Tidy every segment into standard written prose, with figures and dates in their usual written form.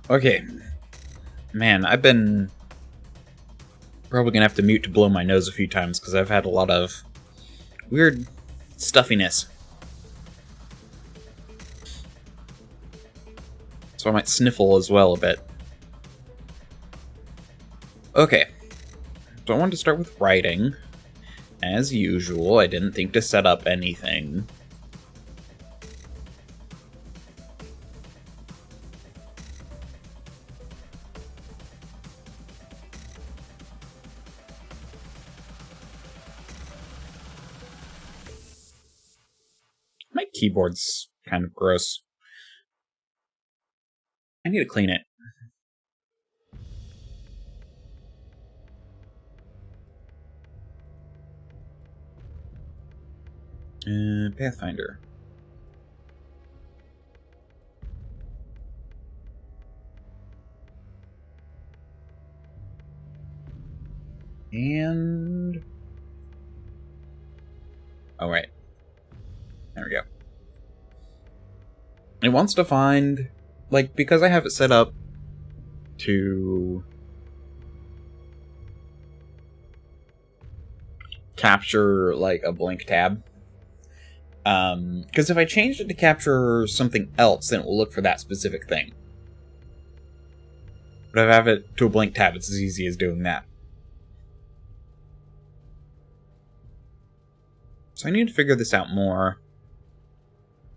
Okay. Man, I've been probably gonna have to mute to blow my nose a few times because I've had a lot of weird stuffiness. So I might sniffle as well a bit. Okay. So I wanted to start with writing. As usual, I didn't think to set up anything. My keyboard's kind of gross. I need to clean it. Pathfinder. And... oh, right. There we go. It wants to find... like, because I have it set up to capture, like, a blank tab. Because if I changed it to capture something else, then it will look for that specific thing. But if I have it to a blank tab, it's as easy as doing that. So I need to figure this out more.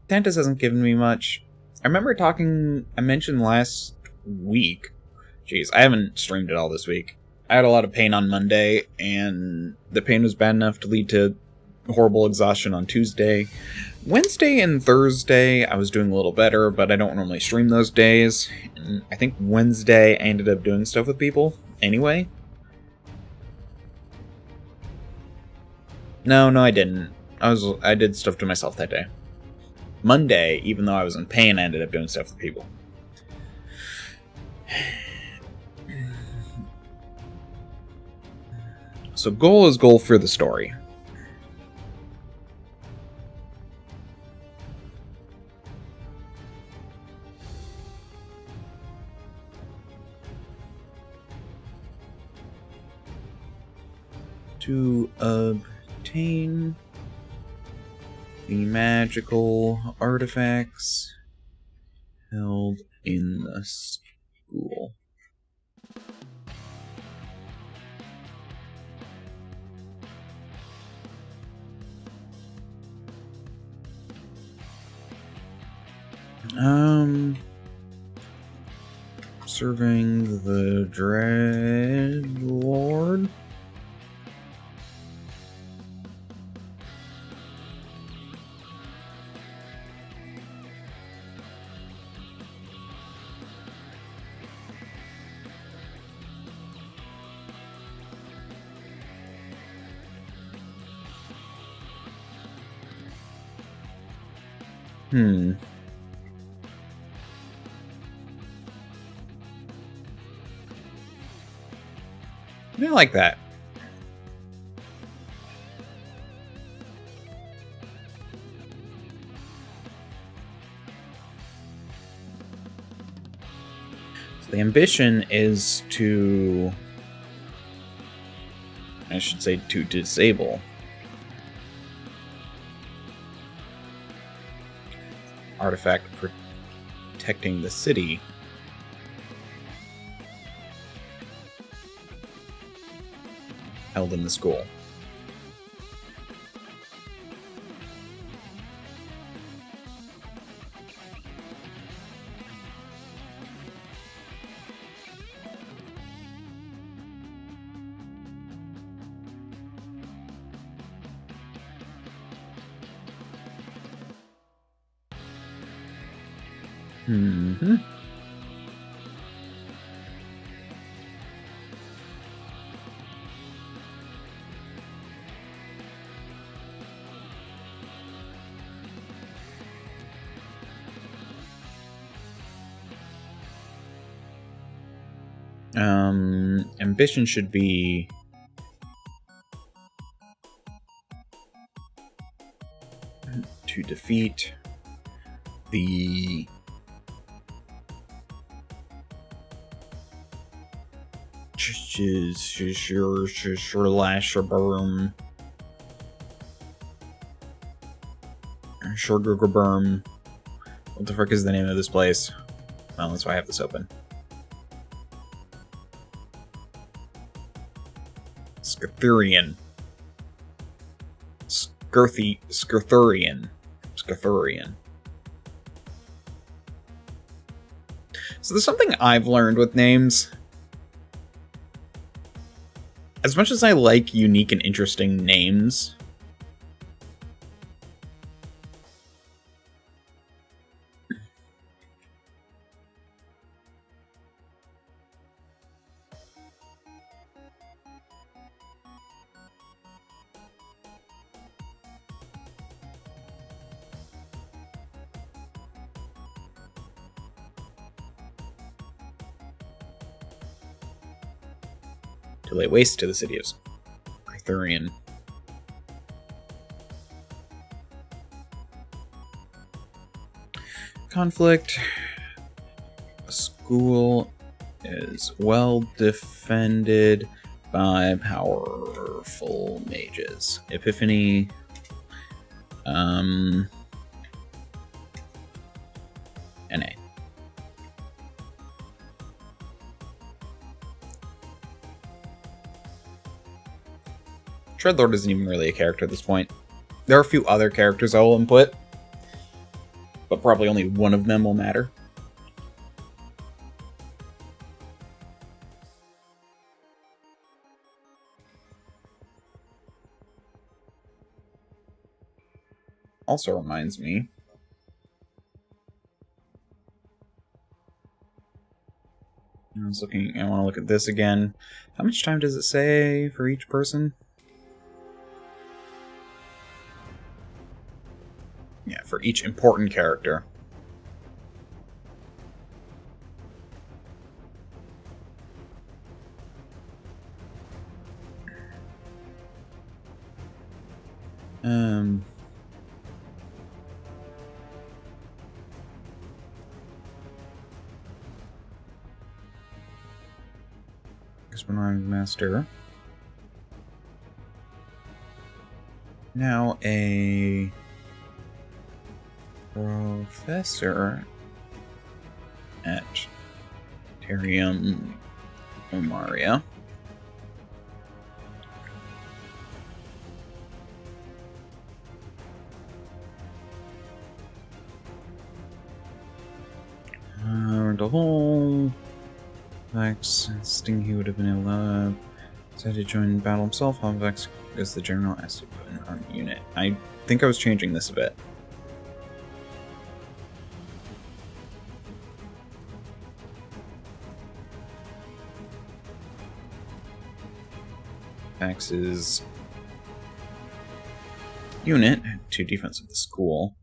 Tantus hasn't given me much. I remember I mentioned last week. Jeez, I haven't streamed at all this week. I had a lot of pain on Monday, and the pain was bad enough to lead to horrible exhaustion on Tuesday. Wednesday and Thursday, I was doing a little better, but I don't normally stream those days. And I think Wednesday, I ended up doing stuff with people anyway. No, I didn't. I did stuff to myself that day. Monday, even though I was in pain, I ended up doing stuff with people. So goal is goal for the story. To obtain the magical artifacts held in the school. Serving the Dread Lord. I like that. So the ambition is to... I should say to disable artifact protecting the city. Held in the school. Ambition should be to defeat the Shurlashaburm. Shurgurgurburm. What the frick is the name of this place? Well, that's why I have this open. Scathurian. Scathurian. So there's something I've learned with names. As much as I like unique and interesting names, to lay waste to the city of Arthurian. Conflict. A school is well defended by powerful mages. Epiphany. NA. Dreadlord isn't even really a character at this point. There are a few other characters I will input, but probably only one of them will matter. Also reminds me, I want to look at this again. How much time does it say for each person? Yeah, for each important character. Master. Now a professor at Terium Omaria. The whole Vex, Sting, he would have been able to decide to join battle himself. How Vex is the general asked to put an army unit. I think I was changing this a bit. Vex's unit to defense of the school.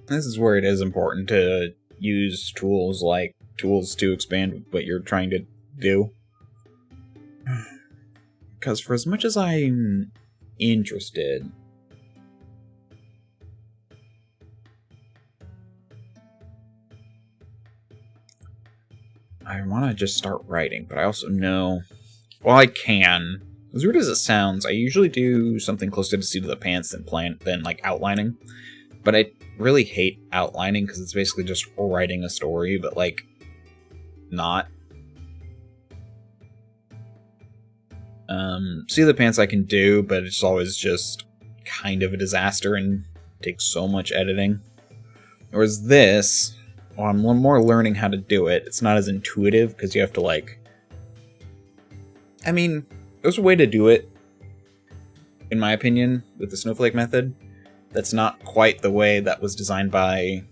This is where it is important to use tools like tools to expand what you're trying to do. Because for as much as I'm interested, I want to just start writing, but I also know, well, I can. As weird as it sounds, I usually do something closer to seat of the pants than like outlining. But I really hate outlining because it's basically just writing a story, but like not. Seat of the pants I can do, but it's always just kind of a disaster and takes so much editing. Whereas this, well, I'm more learning how to do it. It's not as intuitive because you have to like. I mean, there's a way to do it, in my opinion, with the snowflake method. That's not quite the way that was designed by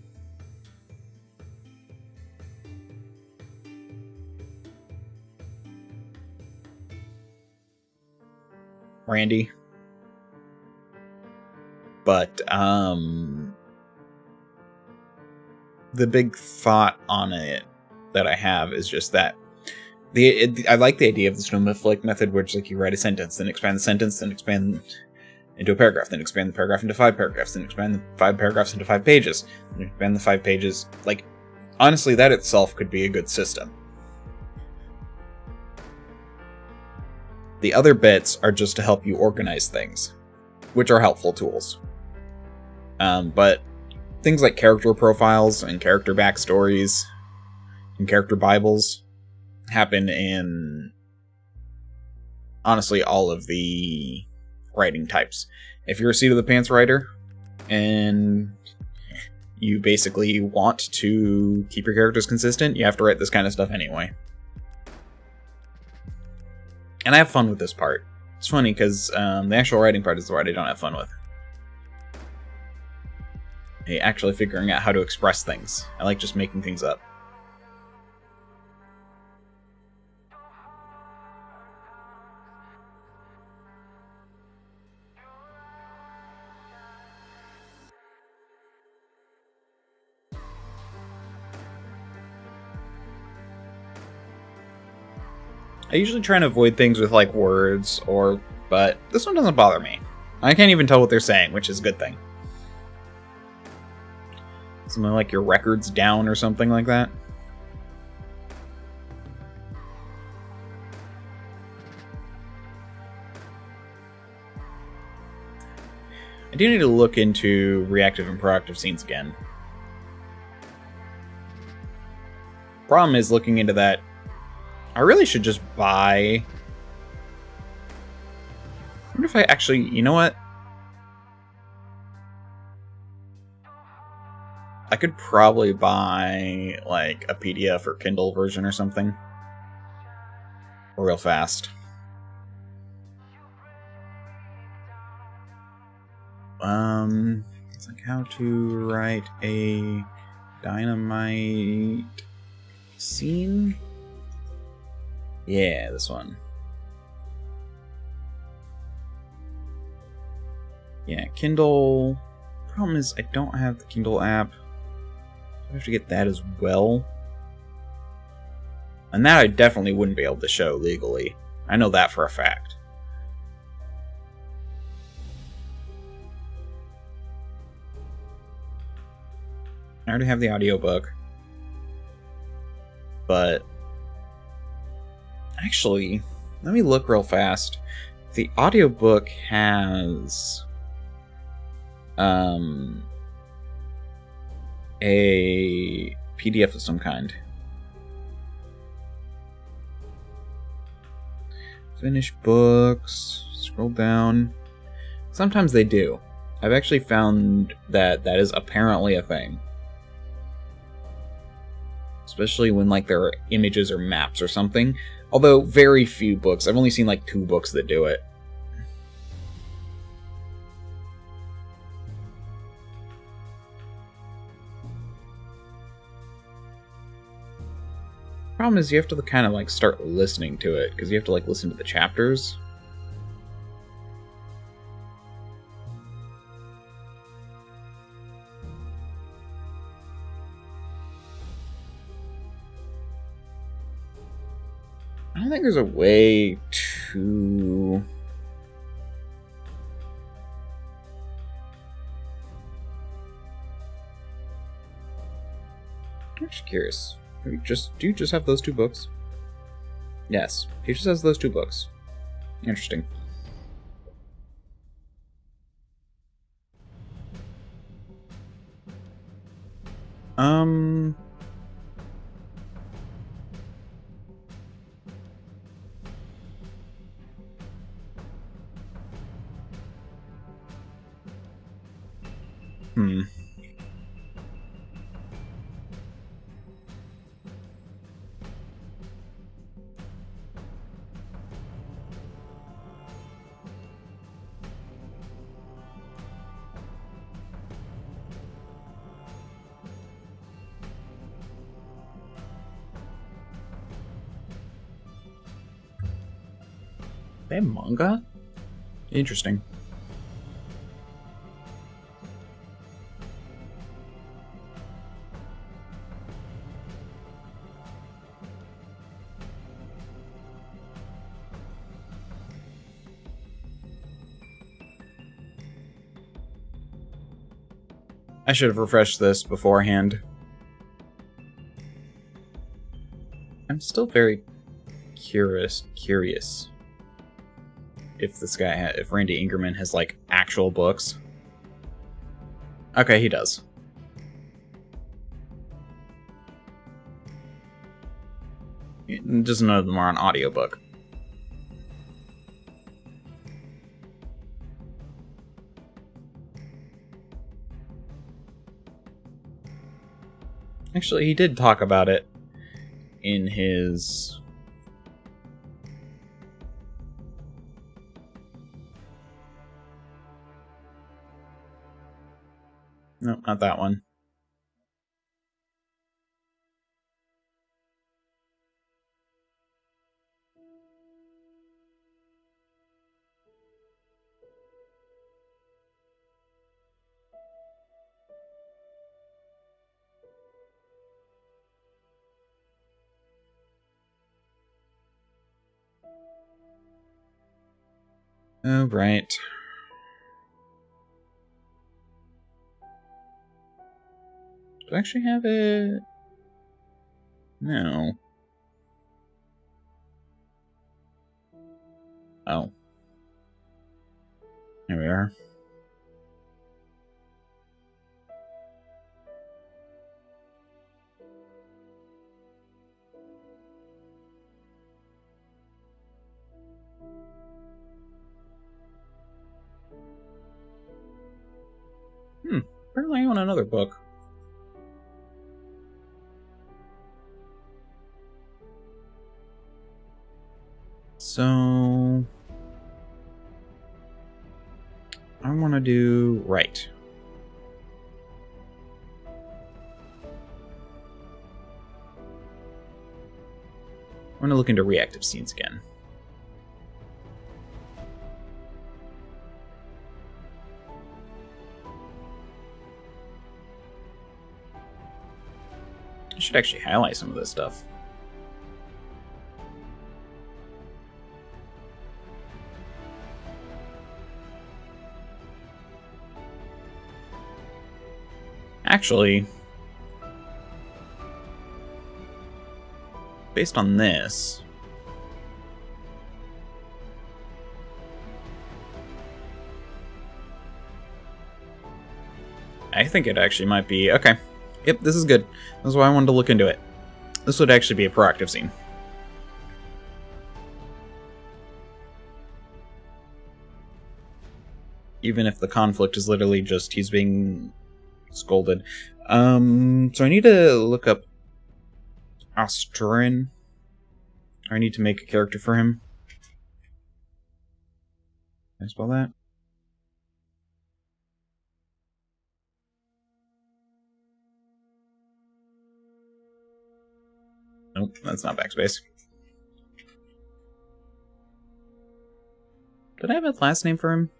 Randy. But the big thought on it that I have is just that I like the idea of the snowflake method, where it's like you write a sentence, then expand the sentence, then expand into a paragraph, then expand the paragraph into 5 paragraphs, then expand the 5 paragraphs into 5 pages, then expand the 5 pages. Like, honestly, that itself could be a good system. The other bits are just to help you organize things, which are helpful tools. But things like character profiles and character backstories and character bibles happen in, honestly, all of the writing types. If you're a seat of the pants writer and you basically want to keep your characters consistent, you have to write this kind of stuff anyway. And I have fun with this part. It's funny because the actual writing part is the part I don't have fun with. Actually figuring out how to express things. I like just making things up. I usually try and avoid things with like words but this one doesn't bother me. I can't even tell what they're saying, which is a good thing. Something like your record's down or something like that. I do need to look into reactive and proactive scenes again. Problem is, looking into that, I really should just buy... I wonder if I actually... You know what? I could probably buy, like, a PDF or Kindle version or something. Real fast. It's like how to write a dynamite scene? Yeah, this one. Yeah, Kindle. Problem is, I don't have the Kindle app. I have to get that as well. And that I definitely wouldn't be able to show legally. I know that for a fact. I already have the audiobook. But actually, let me look real fast. The audiobook has a PDF of some kind. Finish books. Scroll down. Sometimes they do. I've actually found that that is apparently a thing. Especially when like there are images or maps or something. Although very few books. I've only seen like 2 books that do it. Problem is you have to kind of like start listening to it, because you have to like listen to the chapters. I don't think there's a way to... I'm just curious. Do you just have those 2 books? Yes, he just has those 2 books. Interesting. They have manga? Interesting. I should have refreshed this beforehand. I'm still very curious if this guy, if Randy Ingerman has, like, actual books. Okay, he does. Just none of them are on audiobook. Actually, he did talk about it in his... No, not that one. Oh, right. Do I actually have it? No. Oh. Here we are. Apparently I own another book. So... I want to do... Right. I want to look into reactive scenes again. I should actually highlight some of this stuff. Actually, based on this, I think it actually might be... Okay. Yep, this is good. That's why I wanted to look into it. This would actually be a proactive scene. Even if the conflict is literally just he's being scolded. So I need to look up Australian. I need to make a character for him. Can I spell that? Nope, that's not backspace. Did I have a last name for him?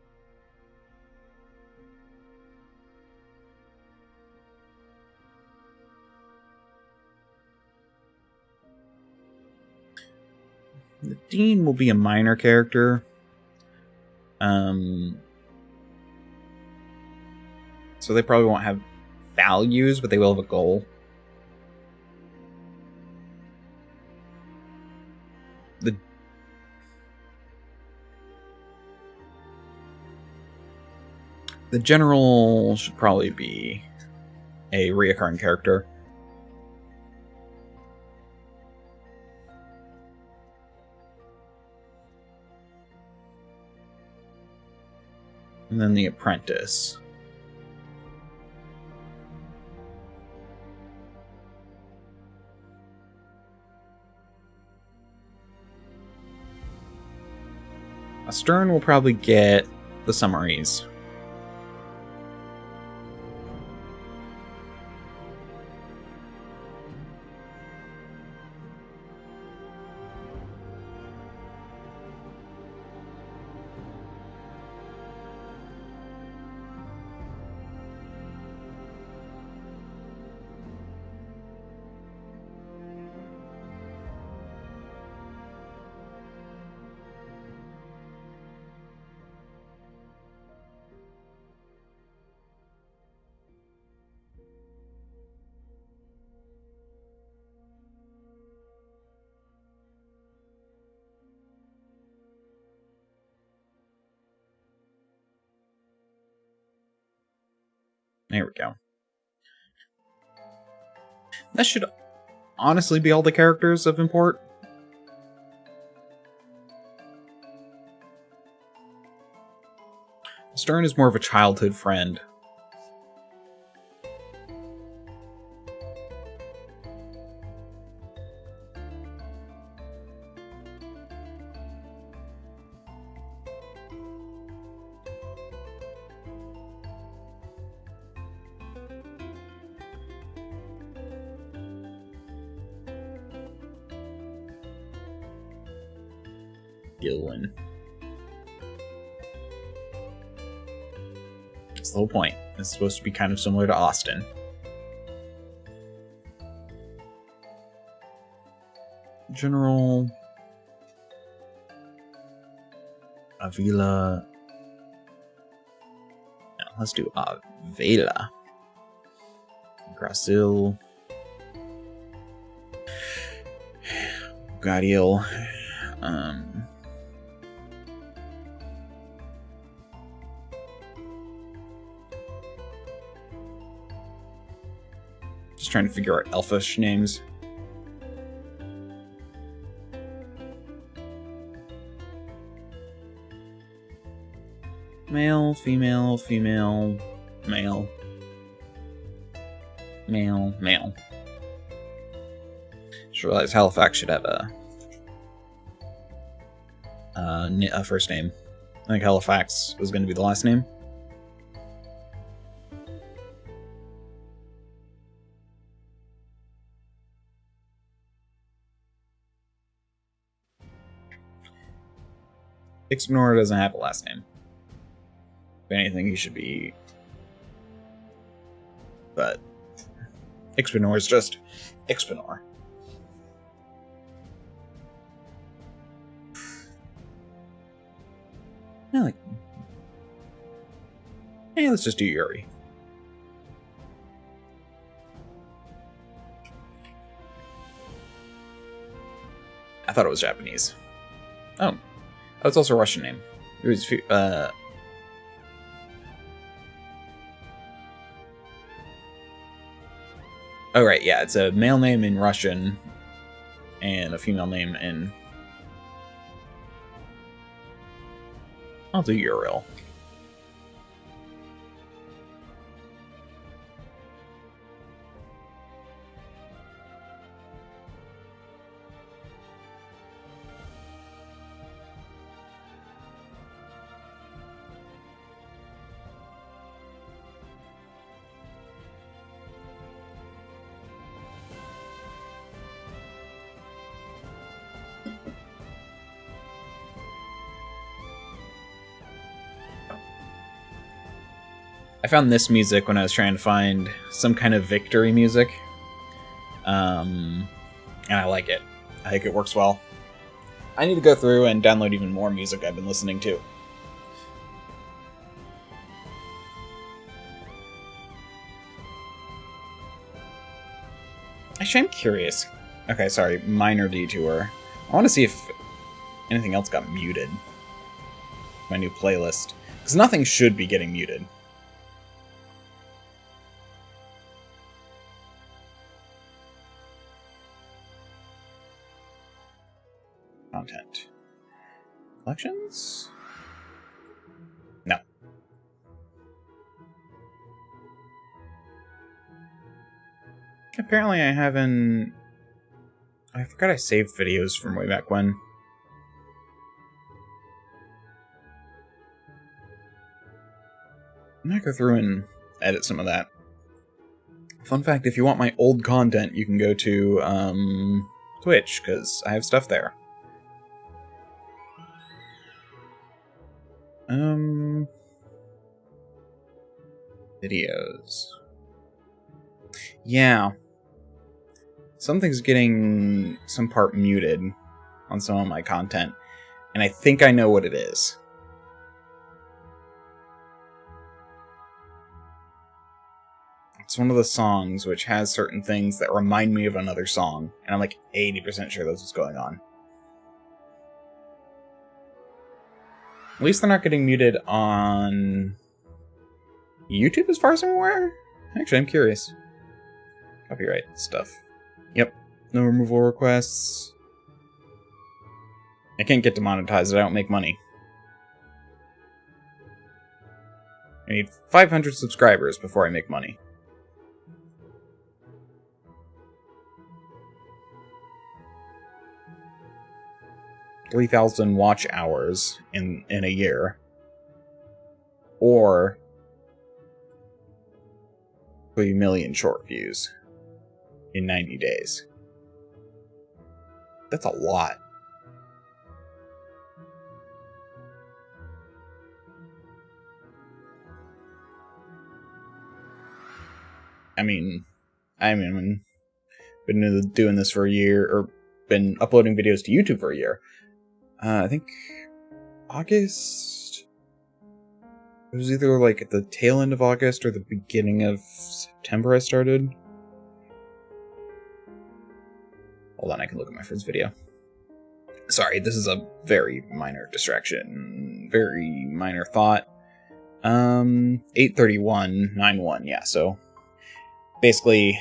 The Dean will be a minor character. So they probably won't have values, but they will have a goal. The general should probably be a reoccurring character. And then the apprentice. A Stern will probably get the summaries. There we go. That should honestly be all the characters of import. Stern is more of a childhood friend. Gillen. That's the whole point. It's supposed to be kind of similar to Austin. General Avila. No, let's do Avila. Grasil. Gadiel. Just trying to figure out elfish names. Male, female, female, male. Male, male. Just realized Halifax should have a first name. I think Halifax was going to be the last name. Ixminor doesn't have a last name. If anything, he should be... But... Ixminor is just Ixminor. Hey, let's just do Yuri. I thought it was Japanese. Oh, it's also a Russian name. It was, oh, right, yeah, it's a male name in Russian and a female name in... I'll do Uriel. I found this music when I was trying to find some kind of victory music. And I like it. I think it works well. I need to go through and download even more music I've been listening to. Actually, I'm curious. Okay, sorry, minor detour. I want to see if anything else got muted. My new playlist. Because nothing should be getting muted. Content. Collections? No. Apparently I haven't... I forgot I saved videos from way back when. I might go through and edit some of that. Fun fact, if you want my old content, you can go to Twitch, because I have stuff there. Videos. Yeah. Something's getting some part muted on some of my content, and I think I know what it is. It's one of the songs which has certain things that remind me of another song, and I'm like 80% sure that's what's going on. At least they're not getting muted on YouTube as far as I'm aware? Actually, I'm curious. Copyright stuff. Yep. No removal requests. I can't get demonetized. I don't make money. I need 500 subscribers before I make money. $3,000 watch hours in a year. Or 3 million short views in 90 days. That's a lot. I mean, been doing this for a year, or been uploading videos to YouTube for a year. I think August. It was either like at the tail end of August or the beginning of September I started. Hold on, I can look at my first video. Sorry, this is a very minor distraction. Very minor thought. 8/31/91, yeah, so basically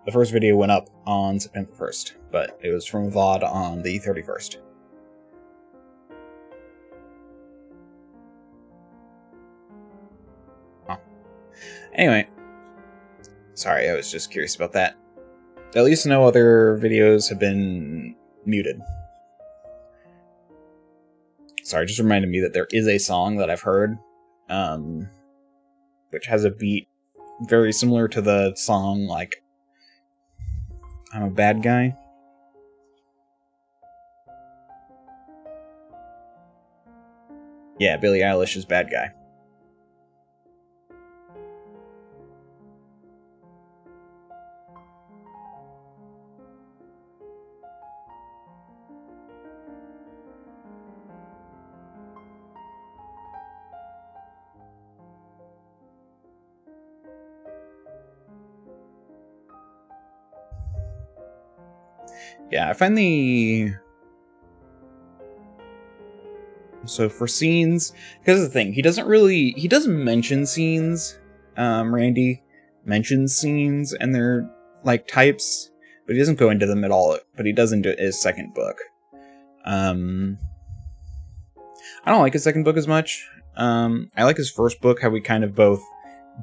the first video went up on September 1st, but it was from Vod on the 31st. Huh. Anyway, sorry, I was just curious about that. At least no other videos have been muted. Sorry, just reminded me that there is a song that I've heard, which has a beat very similar to the song, like, I'm a Bad Guy. Yeah, Billie Eilish's Bad Guy. Yeah, I find so for scenes, because the thing, he doesn't mention scenes. Randy mentions scenes and their like types, but he doesn't go into them at all. But he does into his second book. I don't like his second book as much. I like his first book, how we kind of both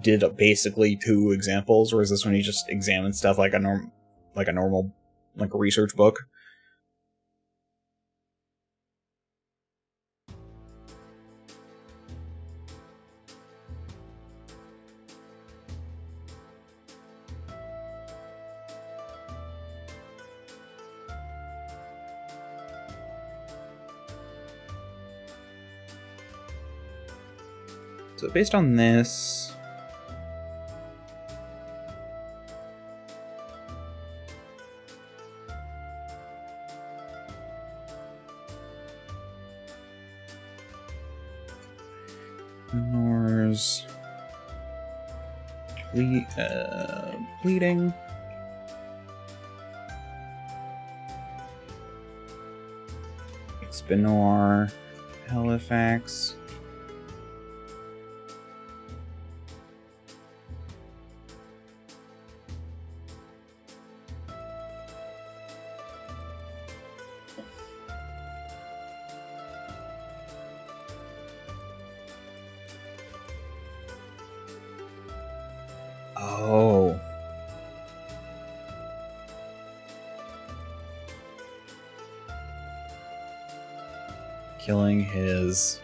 did basically 2 examples, whereas this one he just examined stuff like a normal like a research book. So based on this, Nor's bleeding. Spinoir, Halifax. Oh. Killing his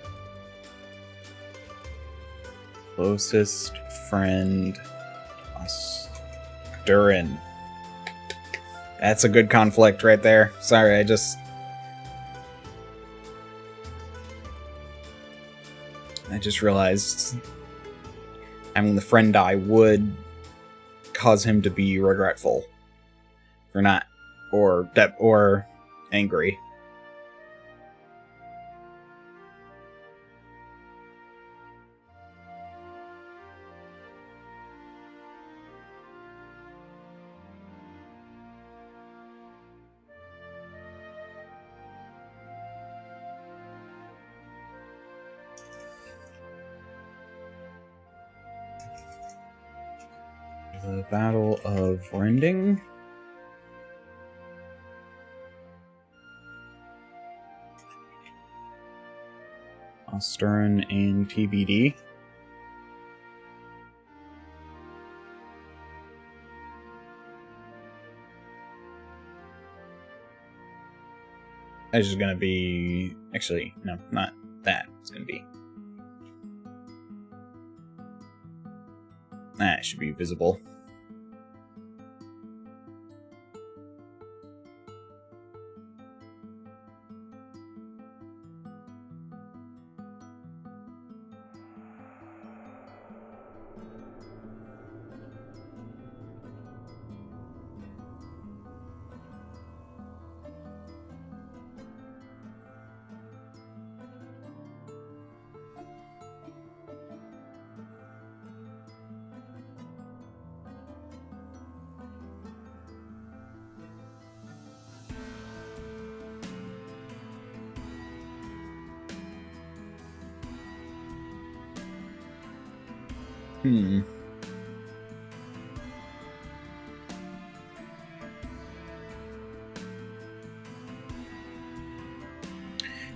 closest friend, Durin. That's a good conflict right there. Sorry, I just realized having the friend die would cause him to be regretful or not, or angry. The Battle of Rending. Osterin and TBD. That's just gonna be... Actually, no, not that. It's gonna be... That should be visible.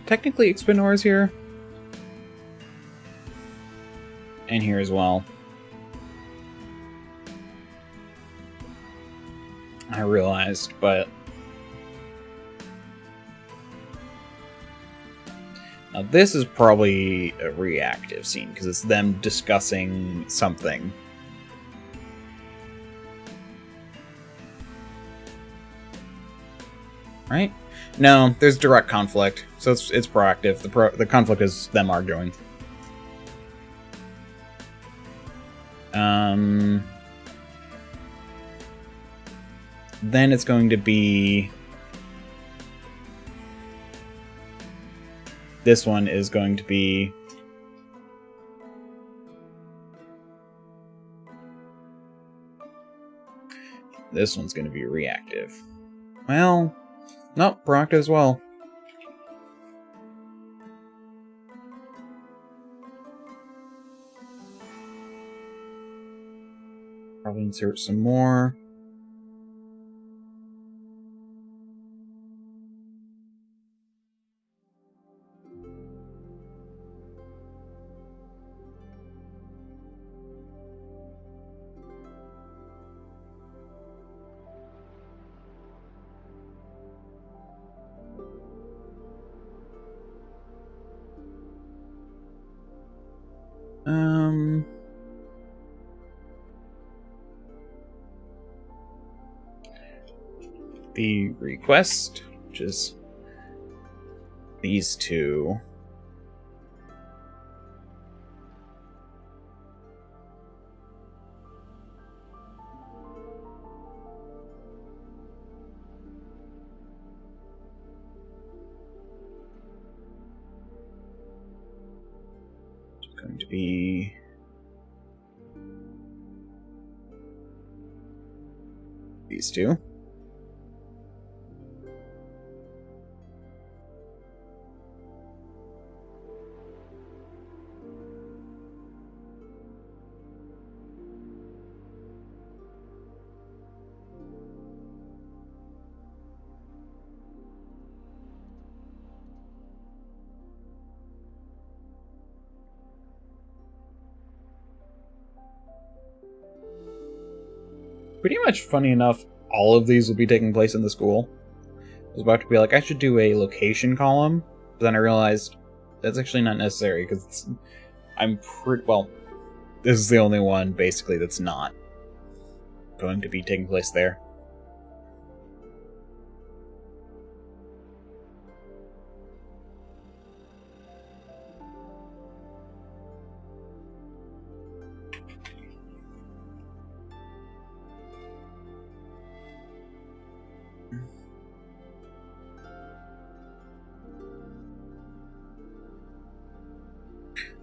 Technically, Expinor's here. And here as well. I realized, but... Now this is probably a reactive scene, because it's them discussing something. Right? No, there's direct conflict, so it's proactive. The conflict is them arguing. Then it's going to be... This one is going to be... This one's going to be reactive. Well... Nope, proactive as well. Probably insert some more. The request, which is these two. It's going to be these two. Pretty much, funny enough, all of these will be taking place in the school. I was about to be like, I should do a location column, but then I realized that's actually not necessary, because I'm pretty... Well, this is the only one, basically, that's not going to be taking place there.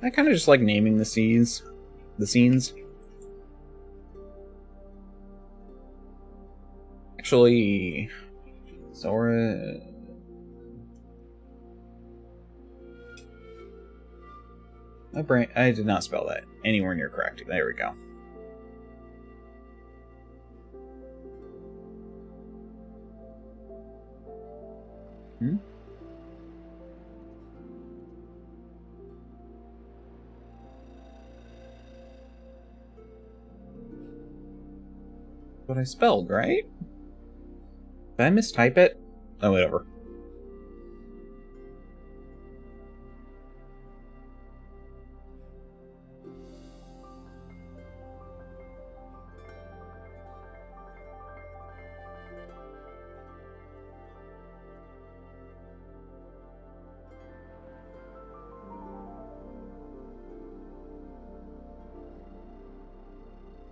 I kind of just like naming the scenes. Actually, Zora... My brain... I did not spell that anywhere near correct. There we go. Hmm? What I spelled, right? Did I mistype it? Oh, whatever.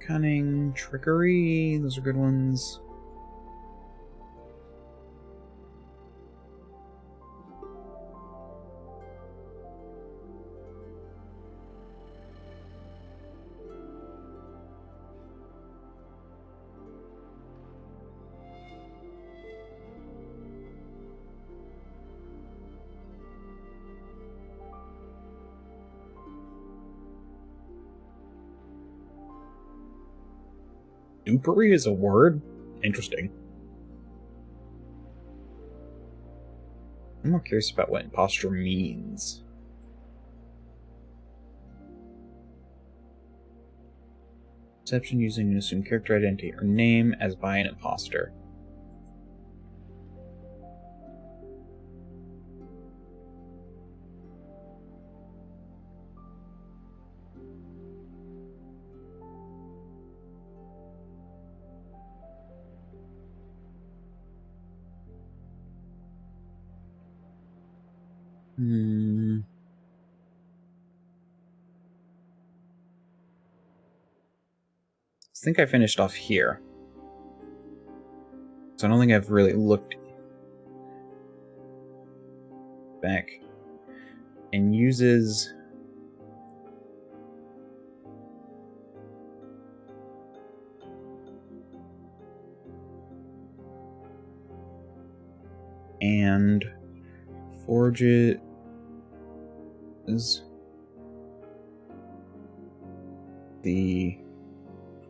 Cunning, trickery, those are good ones. Dupery is a word? Interesting. I'm more curious about what imposter means. Deception using an assumed character identity or name as by an imposter. I think I finished off here. So I don't think I've really looked back. And uses and forges the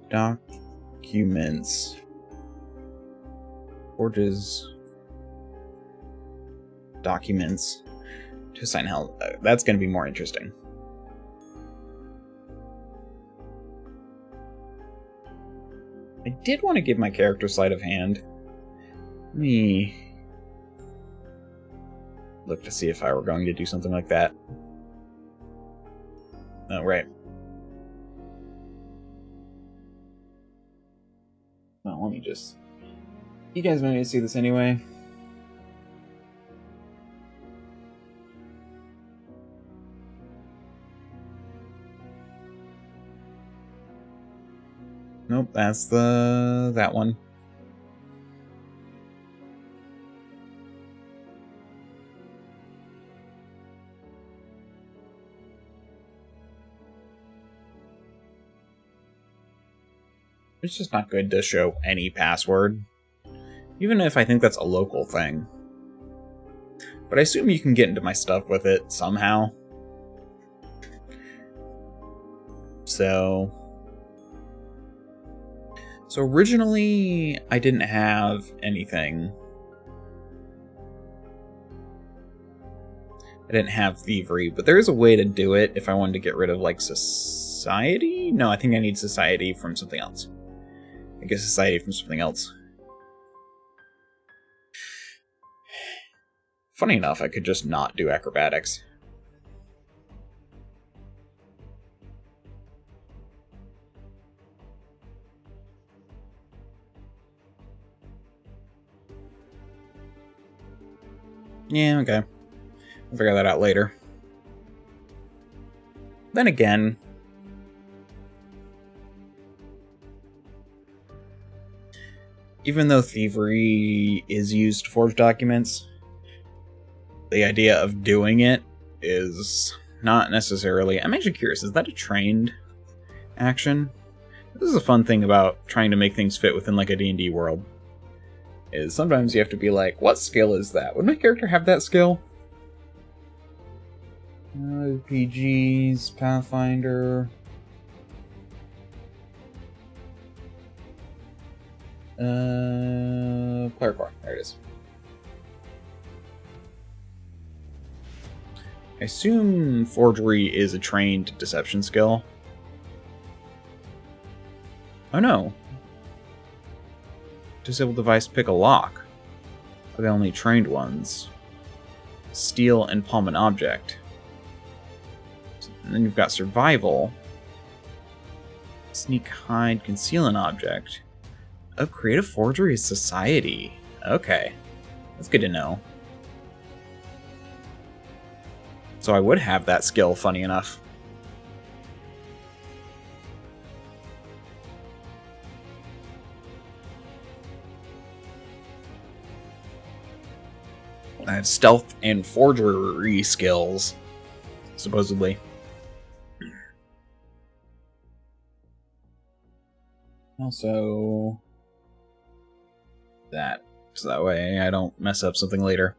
documents. Forges documents to assign hell. That's going to be more interesting. I did want to give my character sleight of hand. Let me look to see if I were going to do something like that. Oh, right. Well, let me just... You guys might need to see this anyway. Nope, that's that one. It's just not good to show any password, even if I think that's a local thing. But I assume you can get into my stuff with it somehow. So originally, I didn't have anything. I didn't have thievery, but there is a way to do it if I wanted to get rid of, like, society? No, I think I need society from something else. I guess society from something else. Funny enough, I could just not do acrobatics. Yeah, okay. I'll figure that out later. Then again, even though thievery is used to forge documents, the idea of doing it is not necessarily... I'm actually curious, is that a trained action? This is a fun thing about trying to make things fit within, like, a D&D world. Is sometimes you have to be like, what skill is that? Would my character have that skill? RPGs, Pathfinder... Player core, there it is. I assume forgery is a trained deception skill. Oh no. Disable device, pick a lock. Okay, only trained ones. Steal and palm an object. And then you've got survival. Sneak, hide, conceal an object. Oh, creative forgery is society. Okay. That's good to know. So I would have that skill, funny enough. I have stealth and forgery skills, supposedly. Also, that. So that way I don't mess up something later.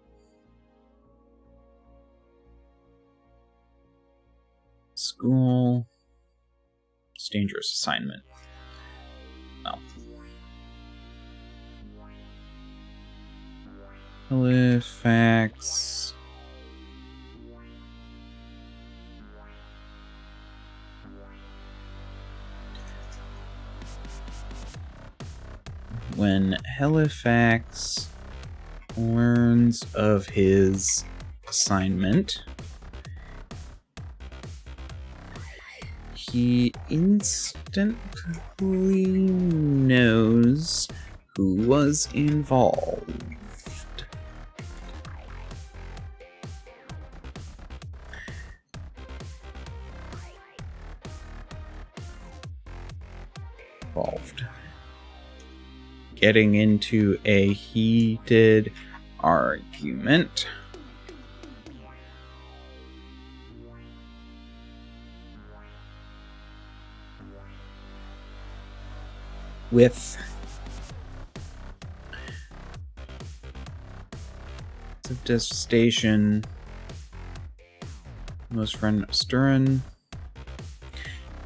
School. It's dangerous assignment. Oh. Halifax. When Halifax learns of his assignment, he instantly knows who was involved. Getting into a heated argument. With devastation, most friend Sturren,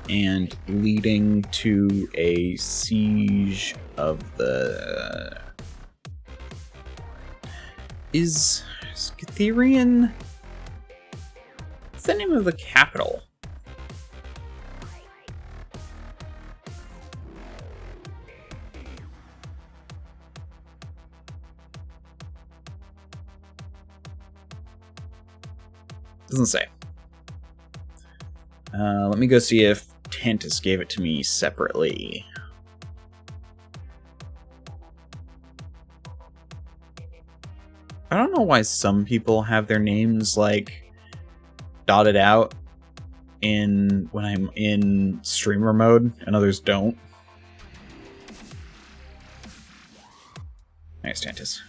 and leading to a siege of the... Is Scytherian... What's the name of the capital? Doesn't say. Let me go see if Tantus gave it to me separately. I don't know why some people have their names, like, dotted out when I'm in streamer mode, and others don't. Nice, Tantus.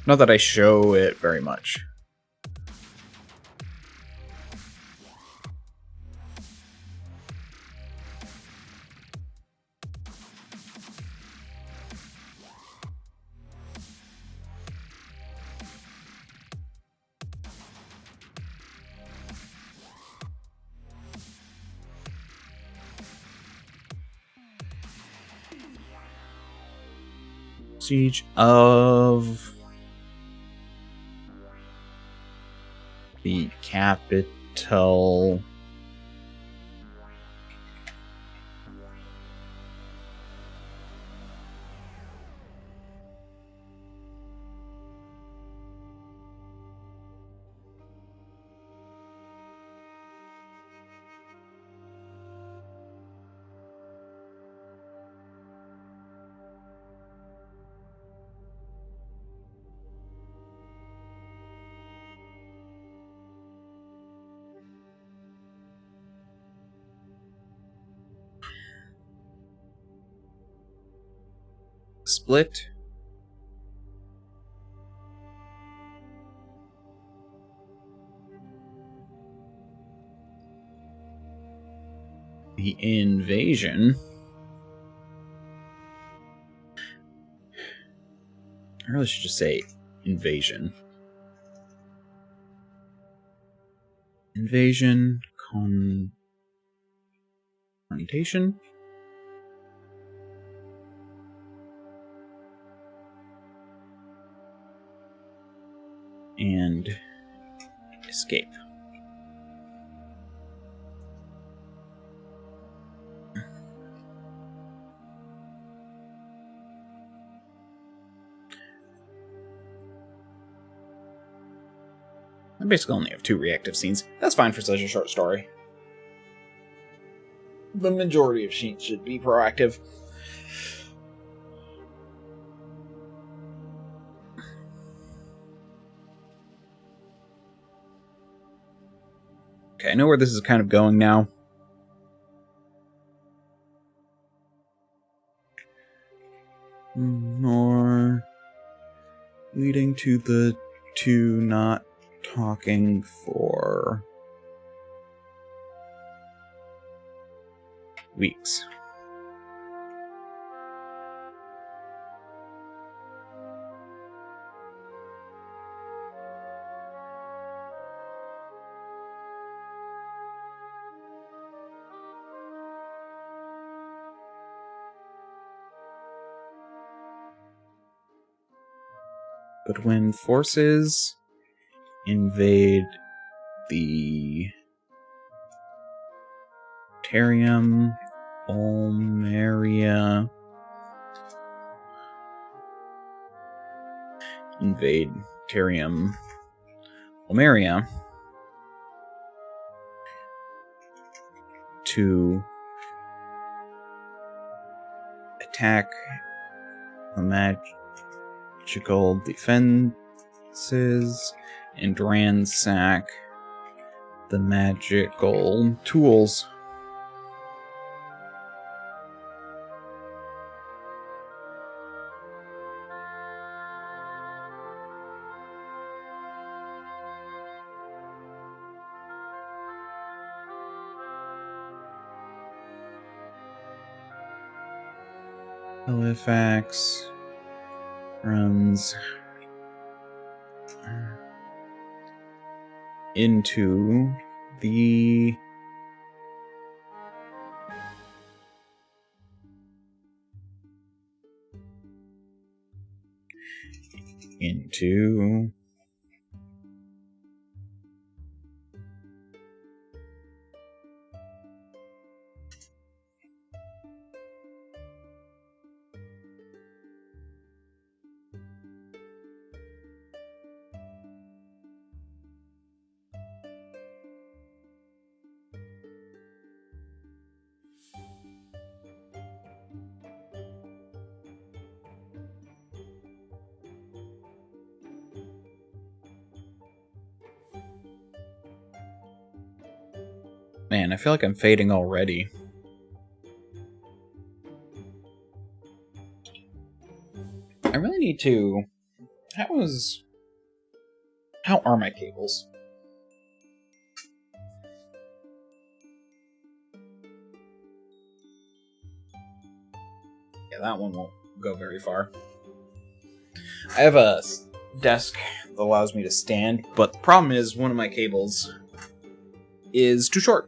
Not that I show it very much. Siege of the capital. Split. The invasion. I really should just say invasion. Invasion, confrontation. And escape. I basically only have 2 reactive scenes. That's fine for such a short story. The majority of scenes should be proactive. Okay, I know where this is kind of going now. More leading to the 2 not talking for weeks. But when forces invade the Terium, Olmeria, invade Terium, Olmeria, to attack the magical defenses and ransack the magical tools. Halifax runs into the Man, I feel like I'm fading already. I really need to... How are my cables? Yeah, that one won't go very far. I have a desk that allows me to stand, but the problem is one of my cables is too short.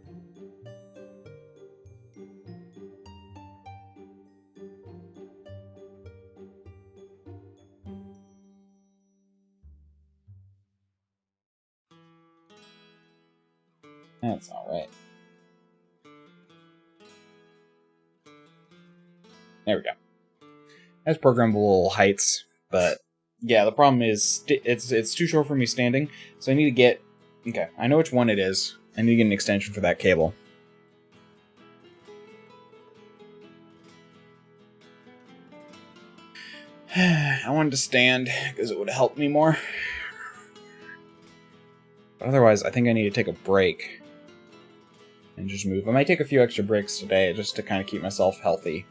That's alright. There we go. It has programmable heights, but yeah, the problem is it's too short for me standing, so I need to get... Okay, I know which one it is. I need to get an extension for that cable. I wanted to stand because it would help me more. But otherwise, I think I need to take a break and just move. I might take a few extra breaks today just to kind of keep myself healthy.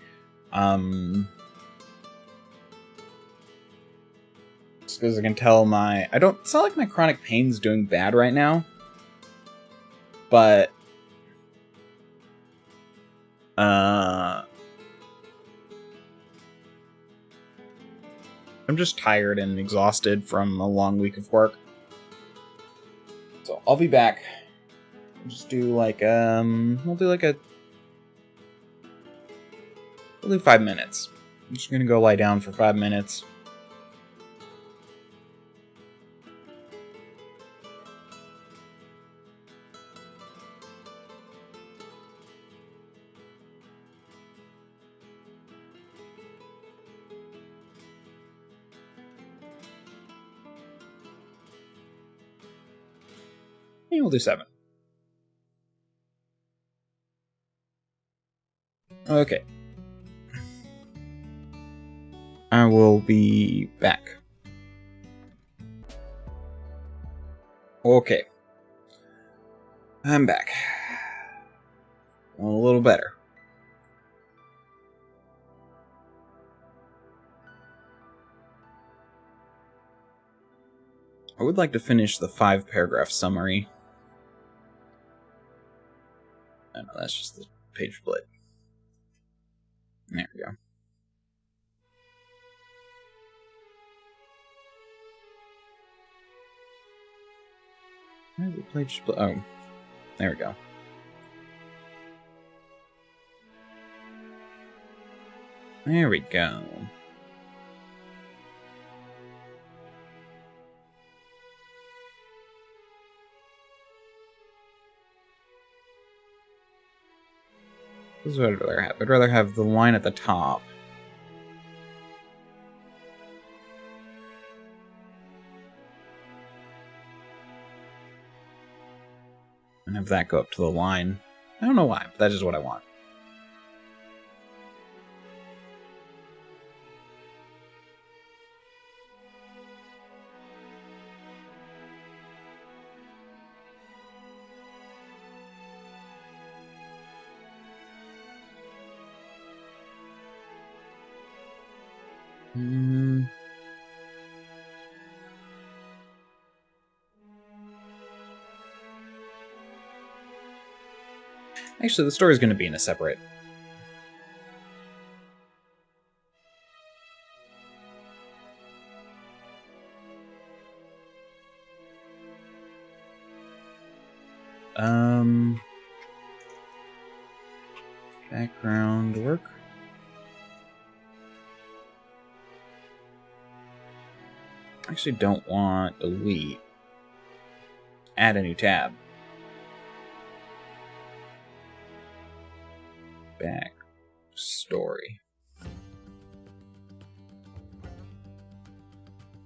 Just because I can tell my... It's not like my chronic pain's doing bad right now. But... I'm just tired and exhausted from a long week of work. So I'll be back. We'll just do like, we'll do 5 minutes. I'm just gonna go lie down for 5 minutes. Yeah, we'll do 7. Okay. I will be back. Okay. I'm back. A little better. I would like to finish the 5-paragraph summary. Oh, no, that's just the page split. There we go. Where's the page split? Oh, there we go. There we go. This is what I'd rather have. I'd rather have the line at the top. And have that go up to the line. I don't know why, but that's just what I want. Actually, the story's going to be in a separate. Background work. Actually, don't want delete. Add a new tab. Back story.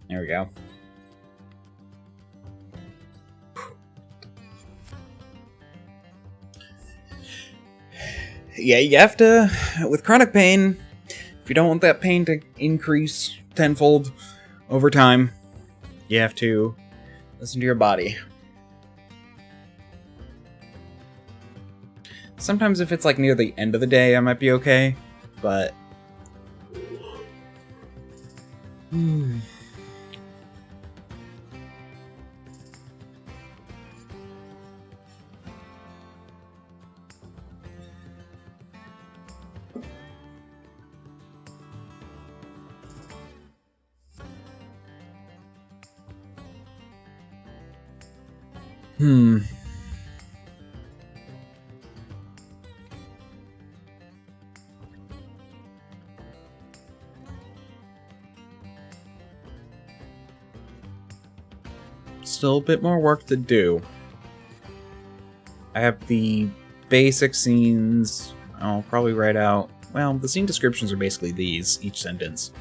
There we go. Yeah, you have to, with chronic pain, if you don't want that pain to increase tenfold over time, you have to listen to your body. Sometimes if it's like near the end of the day, I might be okay, but... Still a bit more work to do. I have the basic scenes. I'll probably write out... Well, the scene descriptions are basically these, each sentence.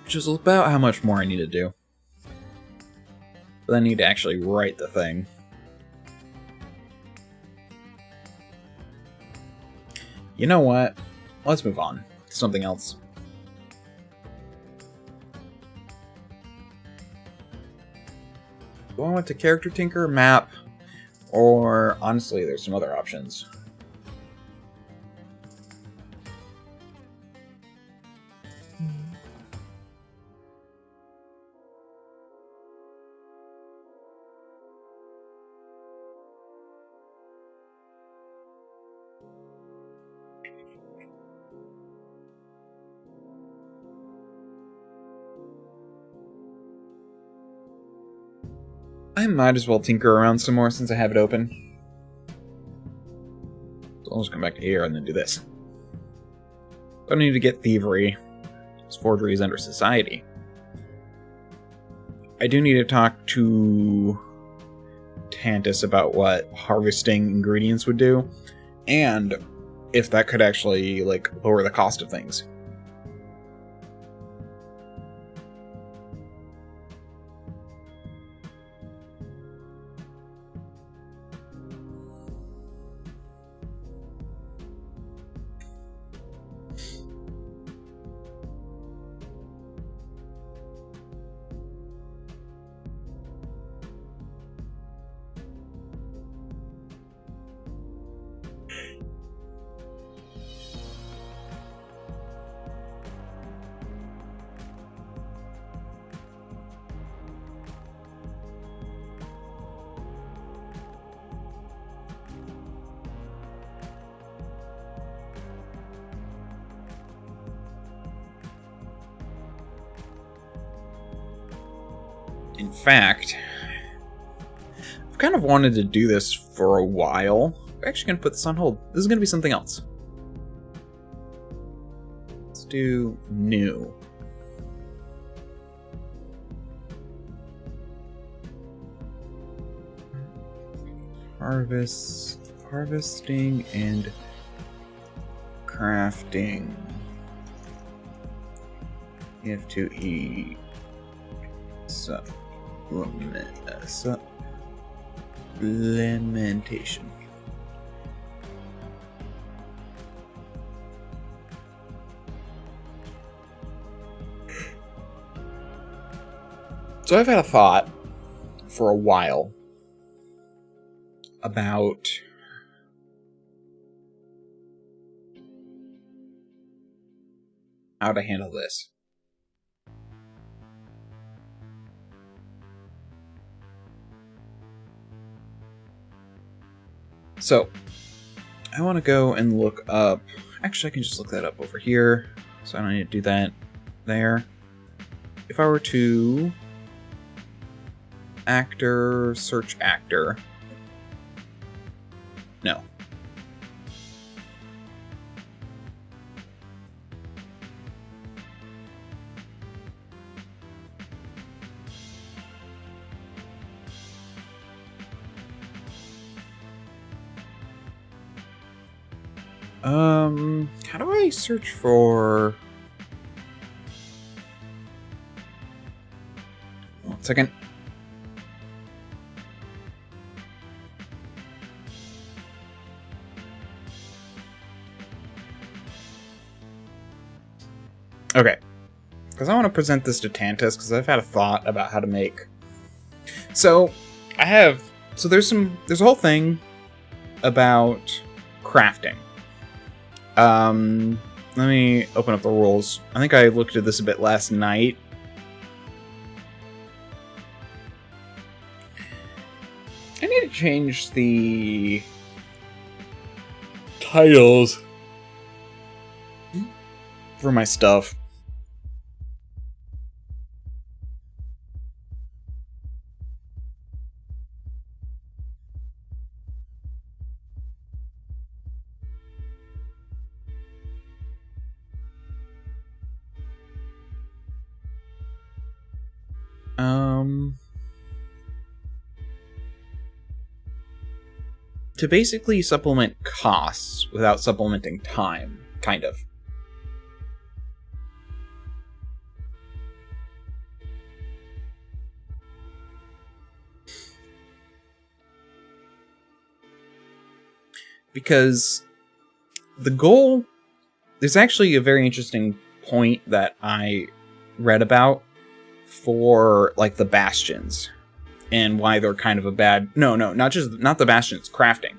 Which is about how much more I need to do. But I need to actually write the thing. You know what? Let's move on to something else. Do I want to character tinker, map, or honestly, there's some other options. I might as well tinker around some more since I have it open. So I'll just come back to here and then do this. Don't need to get thievery, because forgery is under society. I do need to talk to Tantus about what harvesting ingredients would do, and if that could actually, like, lower the cost of things. In fact, I've kind of wanted to do this for a while. I'm actually going to put this on hold. This is going to be something else. Let's do new. Harvesting and crafting. You have to eat supplementation. So I've had a thought for a while about how to handle this. So, I want to go and look up... Actually, I can just look that up over here, so I don't need to do that there. If I were to... search actor... No. How do I search for... 1 second. Okay. Because I want to present this to Tantus, because I've had a thought about how to make... So, there's a whole thing about crafting. Let me open up the rules. I think I looked at this a bit last night. I need to change the titles for my stuff. To basically supplement costs without supplementing time, kind of. Because the goal... There's actually a very interesting point that I read about for, like, the bastions. And why they're kind of a bad... No, not the bastions, crafting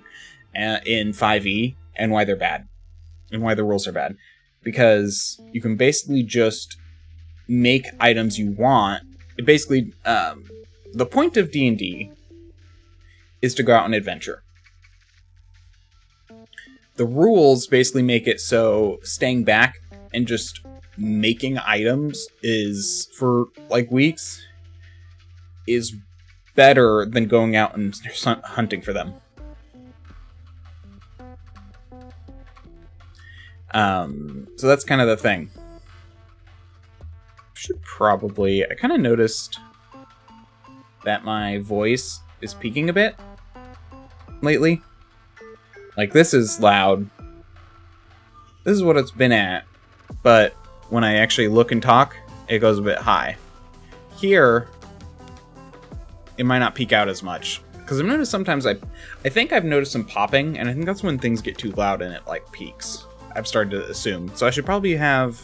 in 5e, and why they're bad. And why the rules are bad. Because you can basically just make items you want. Basically, the point of D&D is to go out and adventure. The rules basically make it so staying back and just making items is, for, like, weeks, is better than going out and hunting for them. So that's kind of the thing. Should probably... I kind of noticed that my voice is peaking a bit lately. Like, this is loud. This is what it's been at. But when I actually look and talk, it goes a bit high. Here... it might not peak out as much. Because I've noticed sometimes I think I've noticed some popping, and I think that's when things get too loud and it, like, peaks. I've started to assume. So I should probably have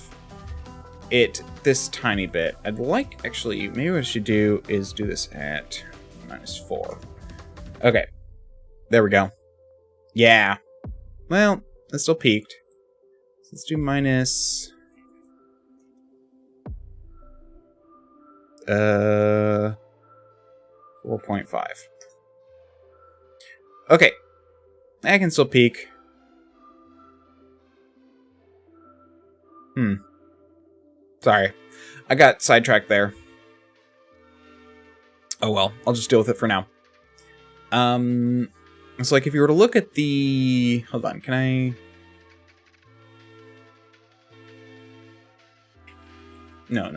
it this tiny bit. I'd like, actually, maybe what I should do is do this at -4. Okay. There we go. Yeah. Well, it still peaked. So let's do minus... 4.5. Okay. I can still peek. Sorry. I got sidetracked there. Oh well, I'll just deal with it for now. It's like if you were to look at the... Hold on, can I... No.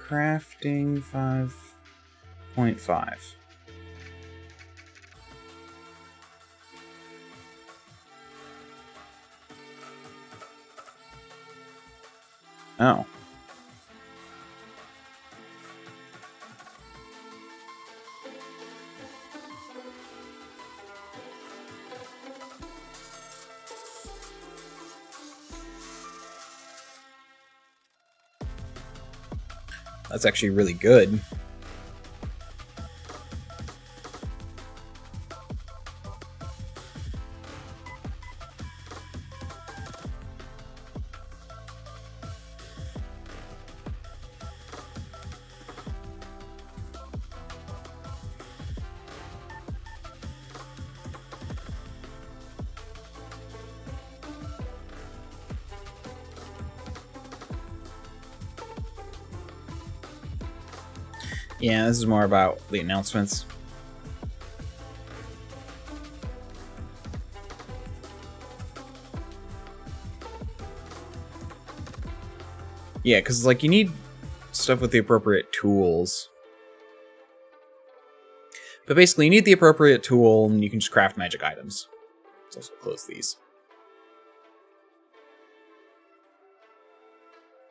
Crafting 5.5. Oh. That's actually really good. Yeah, this is more about the announcements. Yeah, because like you need stuff with the appropriate tools. But basically you need the appropriate tool and you can just craft magic items. Let's also close these.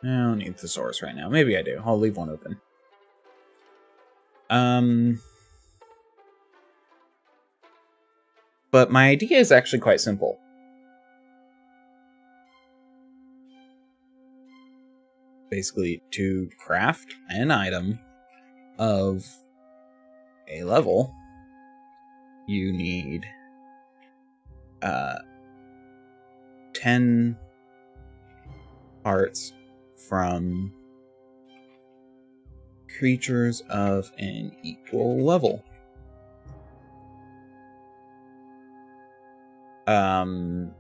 I don't need thesaurus right now. Maybe I do. I'll leave one open. But my idea is actually quite simple. Basically, to craft an item of a level, you need 10 parts from creatures of an equal level. Item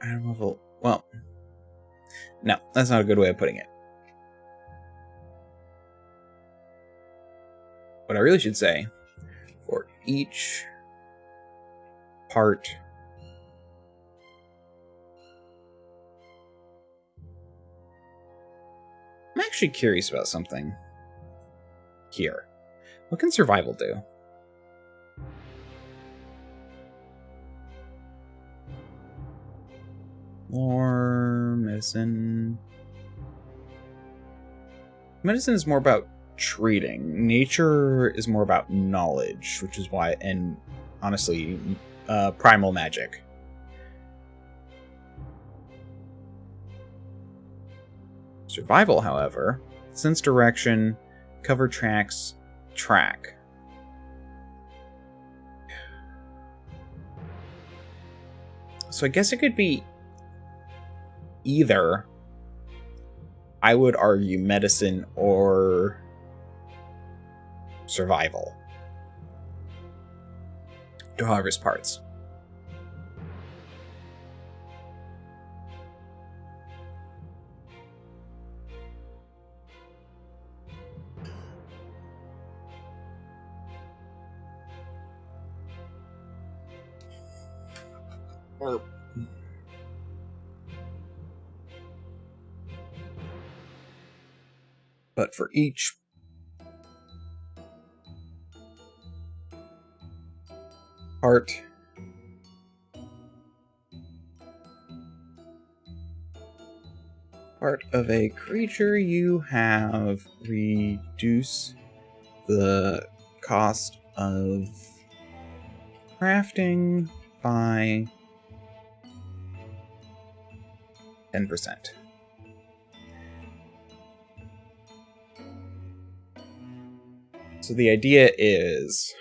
level. Well, no, that's not a good way of putting it. What I really should say, for each part I'm actually curious about something here. What can survival do? Or medicine. Medicine is more about treating. Nature is more about knowledge, which is why, and honestly, primal magic. Survival, however, sense direction, cover tracks, track. So I guess it could be either, I would argue, medicine or survival to harvest parts. But for each part of a creature, you have reduce the cost of crafting by 10%. So the idea is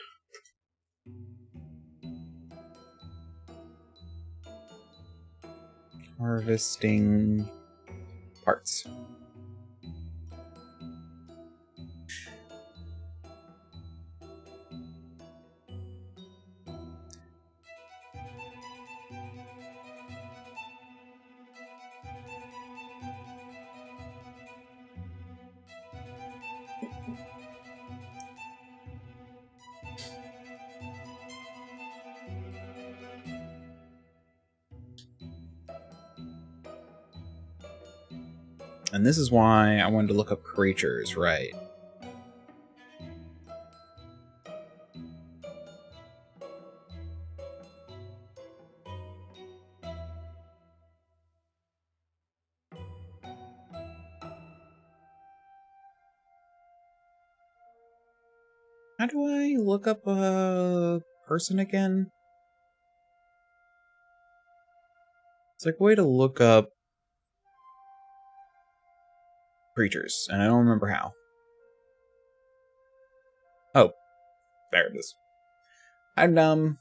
harvesting parts. And this is why I wanted to look up creatures, right? How do I look up a person again? It's like a way to look up creatures, and I don't remember how. Oh, there it is. And,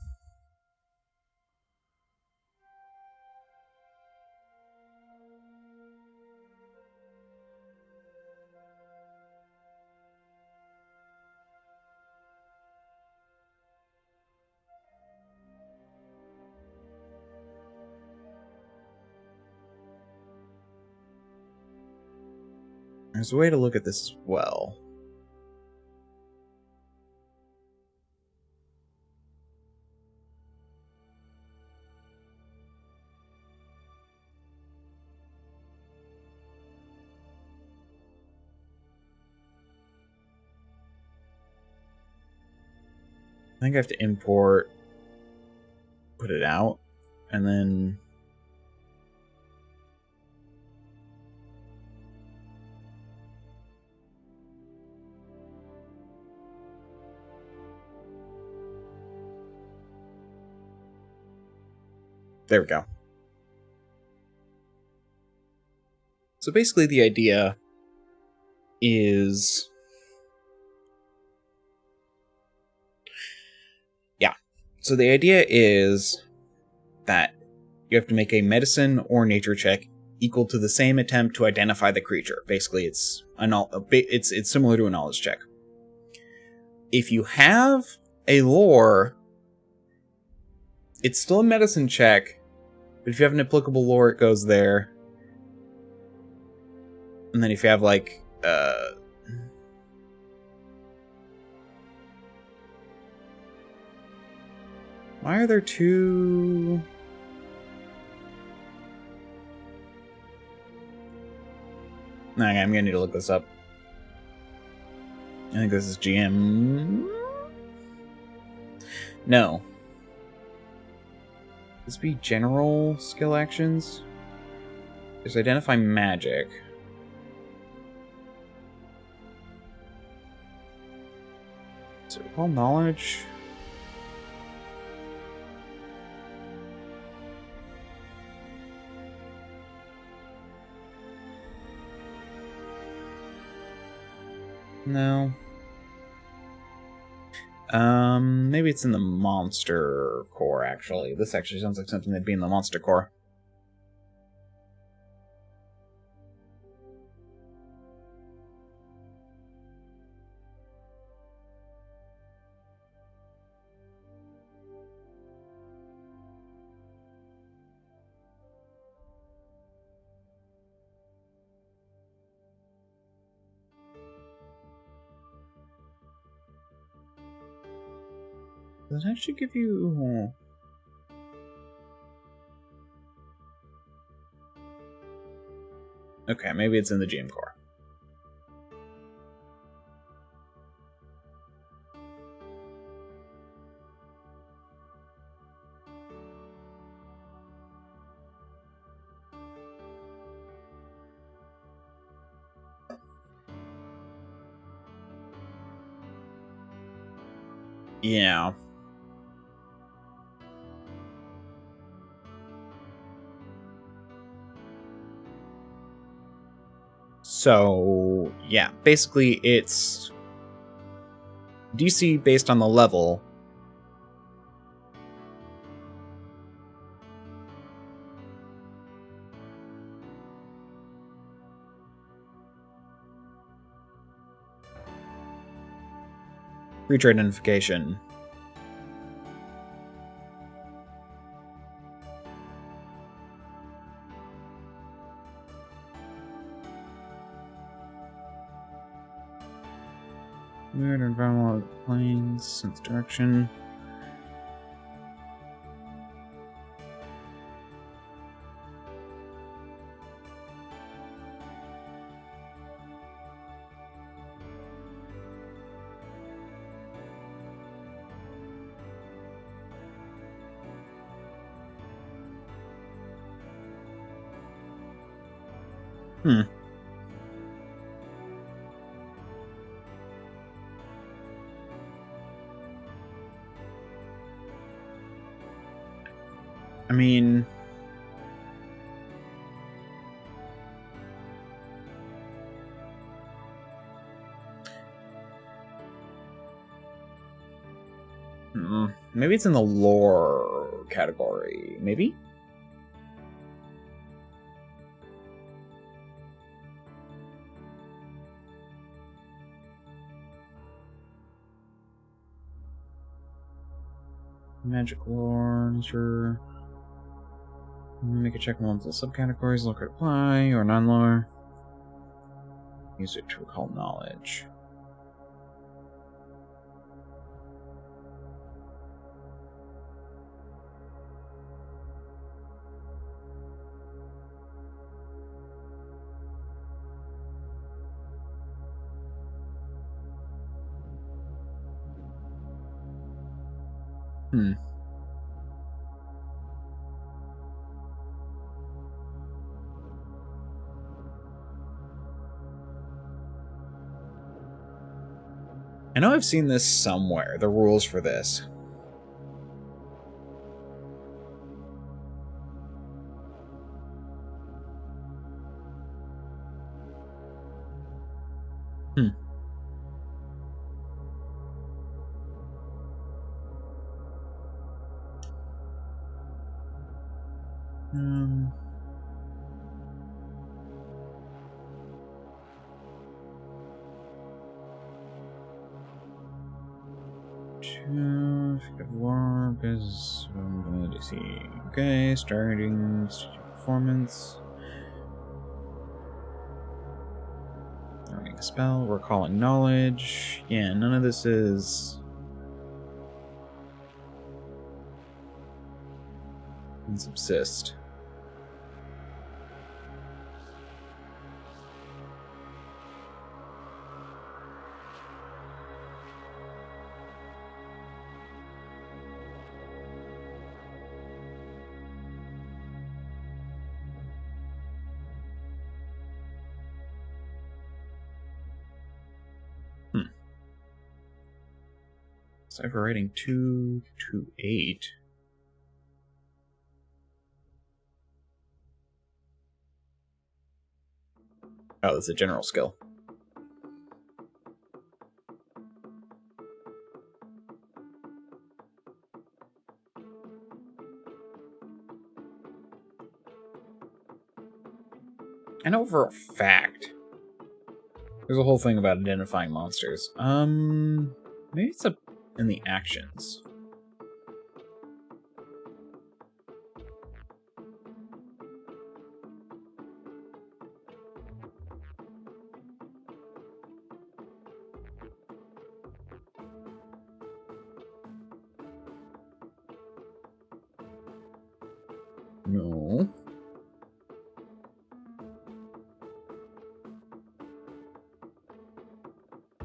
there's a way to look at this as well. I think I have to import, put it out, and then... There we go. So basically the idea is... Yeah. So the idea is that you have to make a medicine or nature check equal to the same attempt to identify the creature. Basically, it's similar to a knowledge check. If you have a lore, it's still a medicine check, but if you have an applicable lore, it goes there. And then if you have, like, why are there two... Okay, I'm gonna need to look this up. I think this is GM... No. This be general skill actions? There's identify magic. So recall knowledge. No. Maybe it's in the monster core, actually. This actually sounds like something that'd be in the monster core. Does it actually give you... Okay, maybe it's in the GM core. Yeah. So, yeah, basically it's DC based on the level. Creature identification. Weird environmental planes, sense direction. Hmm. I mean... maybe it's in the lore category. Maybe? Magic lore, sure. Make a check multiple subcategories, lore could apply, or non-lore. Use it to recall knowledge. I know I've seen this somewhere, the rules for this. War is okay, starting performance. Learning a spell, recalling knowledge. Yeah, none of this is. And subsist. Cipher rating 2 to 8. Oh, that's a general skill. I know for a fact. There's a whole thing about identifying monsters. Maybe it's in the actions. No.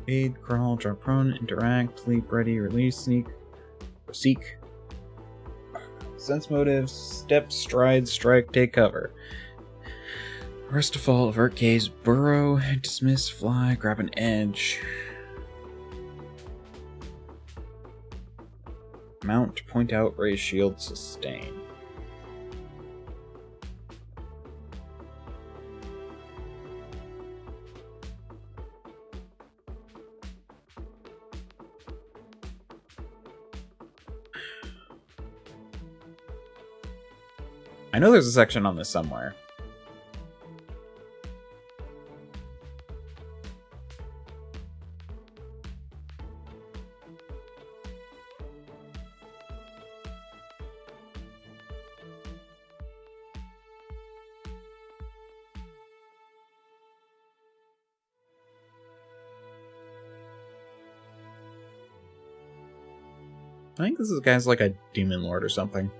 Aid, crawl, drop prone, interact, leap, ready, release, sneak, or seek. Sense motives, step, stride, strike, take cover. Rest to fall, avert gaze, burrow, dismiss, fly, grab an edge. Mount, point out, raise shield, sustain. I know there's a section on this somewhere. I think this guy's like a demon lord or something.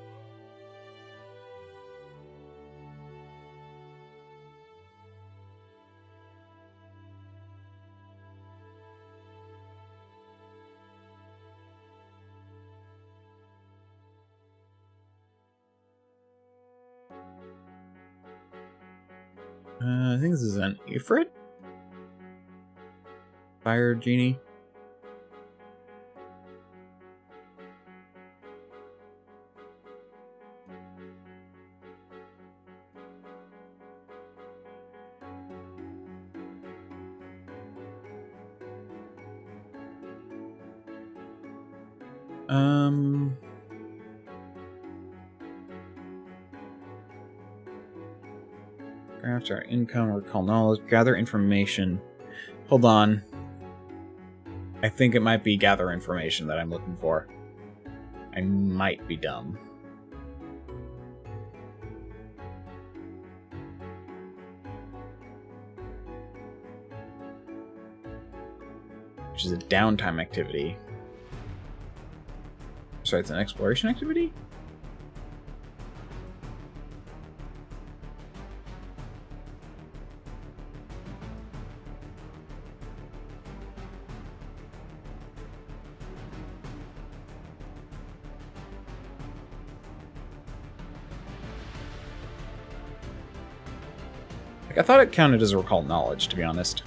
I think this is an Ifrit? Fire genie? After our income, recall knowledge, gather information. Hold on. I think it might be gather information that I'm looking for. I might be dumb. Which is a downtime activity. Sorry, it's an exploration activity? I thought it counted as a recall knowledge, to be honest.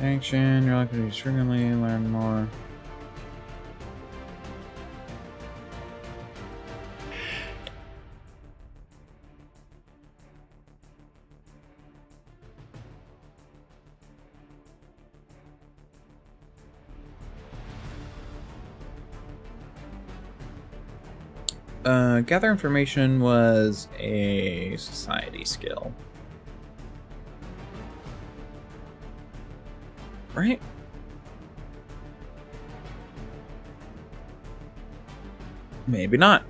Action, you're likely to use frequently, learn more. Gather information was a society skill. Right? Maybe not.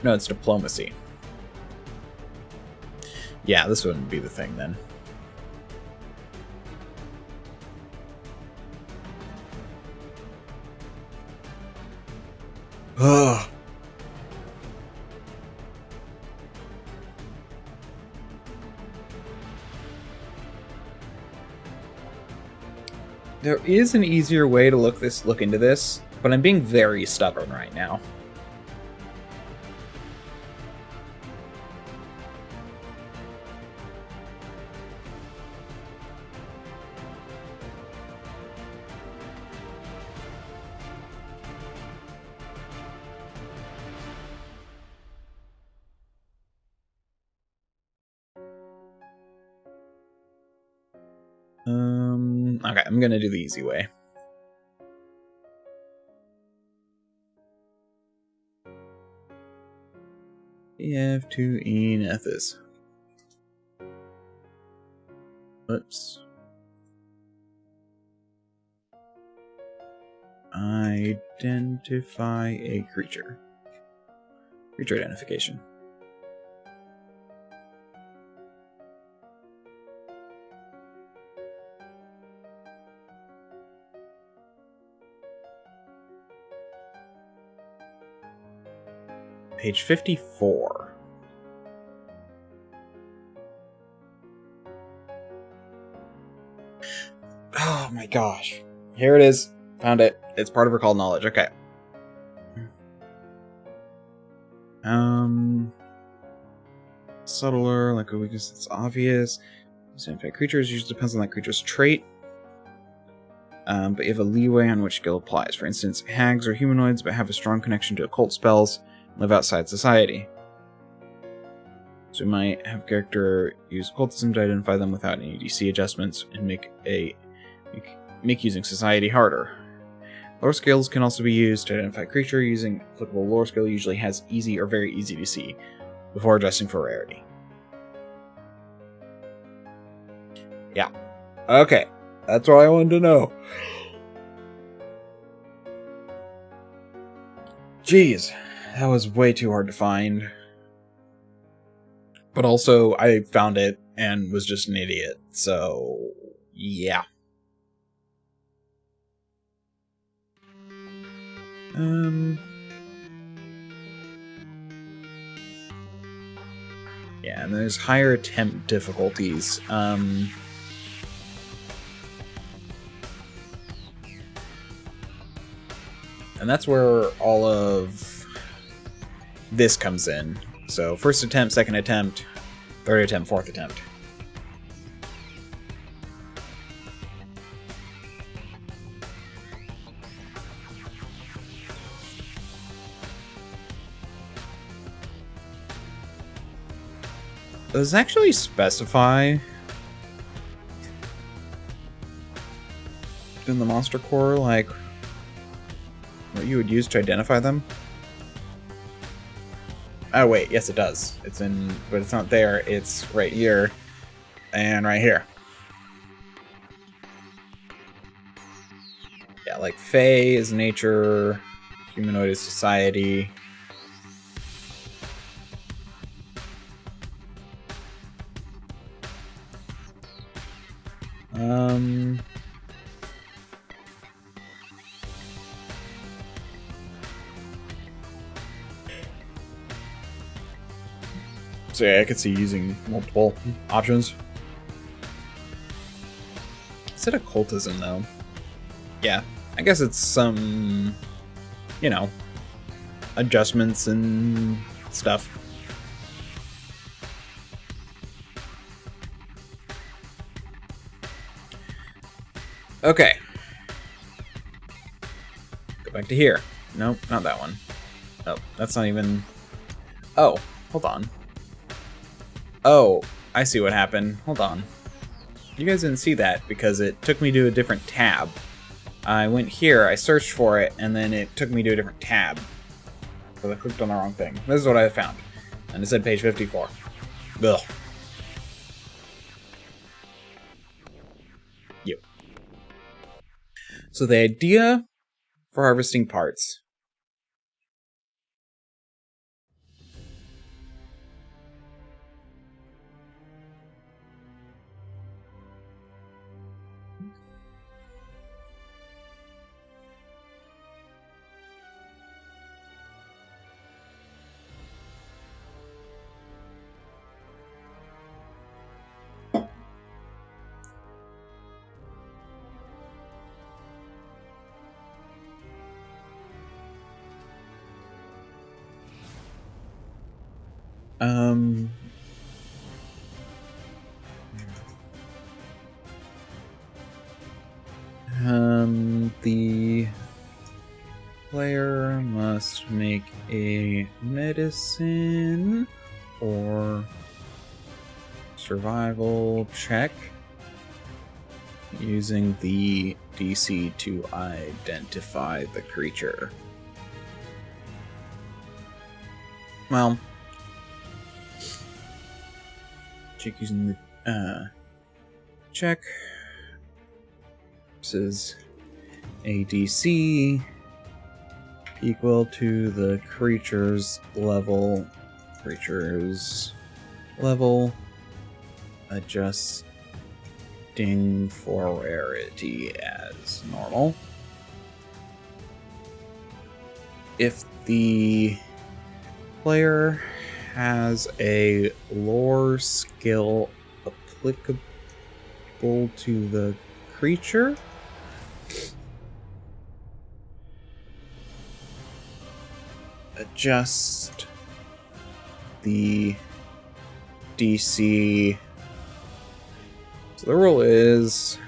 No, it's diplomacy. Yeah, this wouldn't be the thing then. Ugh. There is an easier way to look into this, but I'm being very stubborn right now. Okay, I'm gonna do the easy way. EF2E Nethys. Oops. Identify a creature. Creature identification. Page 54. Oh my gosh. Here it is. Found it. It's part of recall knowledge. Okay. Subtler, like a weakness that's obvious. Identify creatures usually depends on that creature's trait. But you have a leeway on which skill applies. For instance, hags are humanoids but have a strong connection to occult spells and live outside society. So we might have a character use occultism to identify them without any DC adjustments and make using society harder. Lore skills can also be used to identify a creature. Using applicable lore skill usually has easy or very easy to see before adjusting for rarity. Yeah. Okay. That's what I wanted to know. Jeez. That was way too hard to find. But also, I found it and was just an idiot. So, yeah. Yeah, and there's higher attempt difficulties. And that's where all of this comes in. So first attempt, second attempt, third attempt, fourth attempt. Does it actually specify in the monster core, like, what you would use to identify them? Oh wait, yes it does. It's in, but it's not there. It's right here and right here. Yeah, like Fae is nature, humanoid is society. So yeah, I could see using multiple options. Is it occultism though? Yeah, I guess it's some, you know, adjustments and stuff. Okay. Go back to here. Nope, not that one. Oh, that's not even... Oh, hold on. Oh, I see what happened. Hold on. You guys didn't see that because it took me to a different tab. I went here, I searched for it, and then it took me to a different tab. Because I clicked on the wrong thing. This is what I found. And it said page 54. Ugh. Yep. So the idea for harvesting parts. The player must make a medicine or survival check using the DC to identify the creature. Well, check using the check versus a DC equal to the creature's level. Adjusting for rarity as normal. If the player has a lore skill applicable to the creature, adjust the DC. So the rule is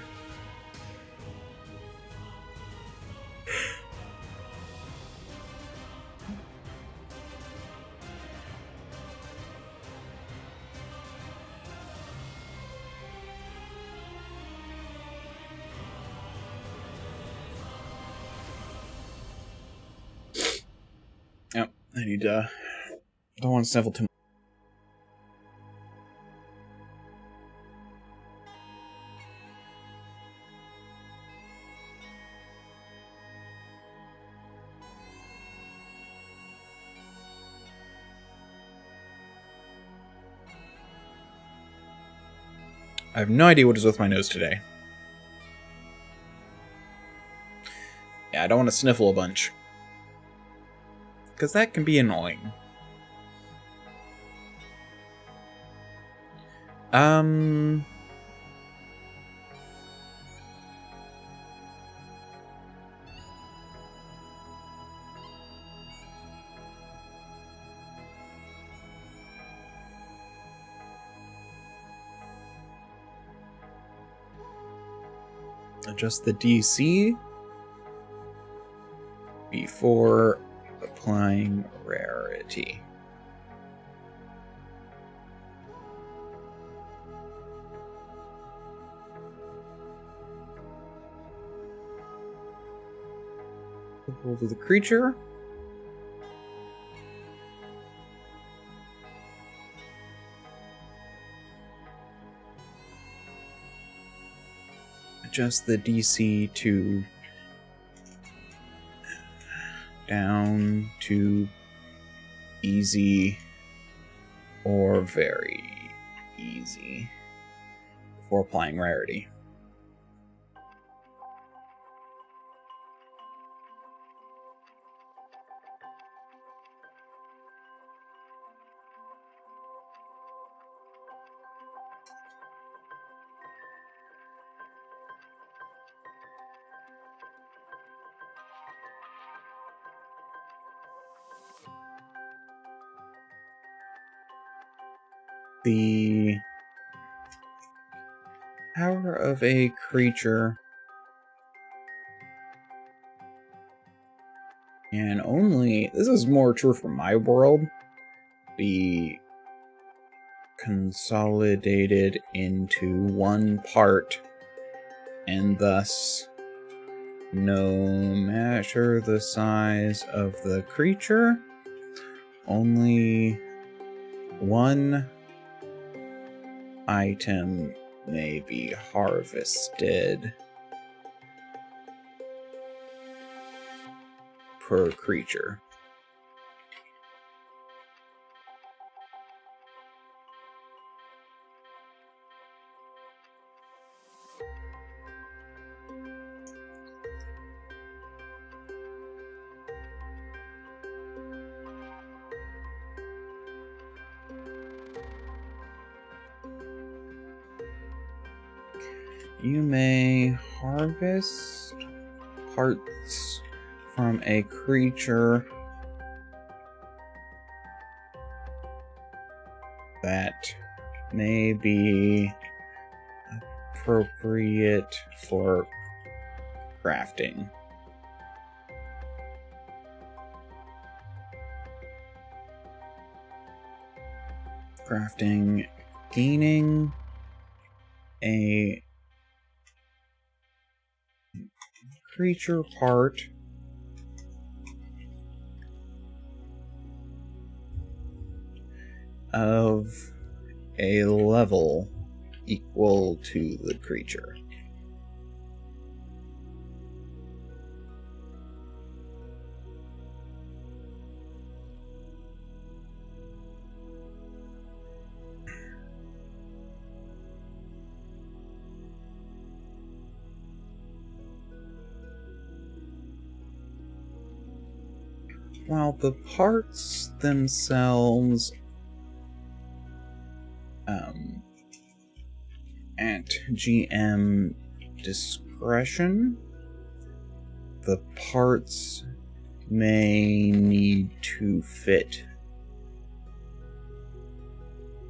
yep, I need to don't want to sniffle too much. I have no idea what is with my nose today. Yeah, I don't want to sniffle a bunch. Because that can be annoying. Adjust the DC before applying rarity. Equal to the creature. Adjust the DC to down to easy or very easy before applying rarity. The power of a creature can only, this is more true for my world, be consolidated into one part, and thus, no matter the size of the creature, only one item may be harvested per creature. You may harvest parts from a creature that may be appropriate for crafting. Crafting, gaining a creature part of a level equal to the creature. While the parts themselves at GM discretion, the parts may need to fit.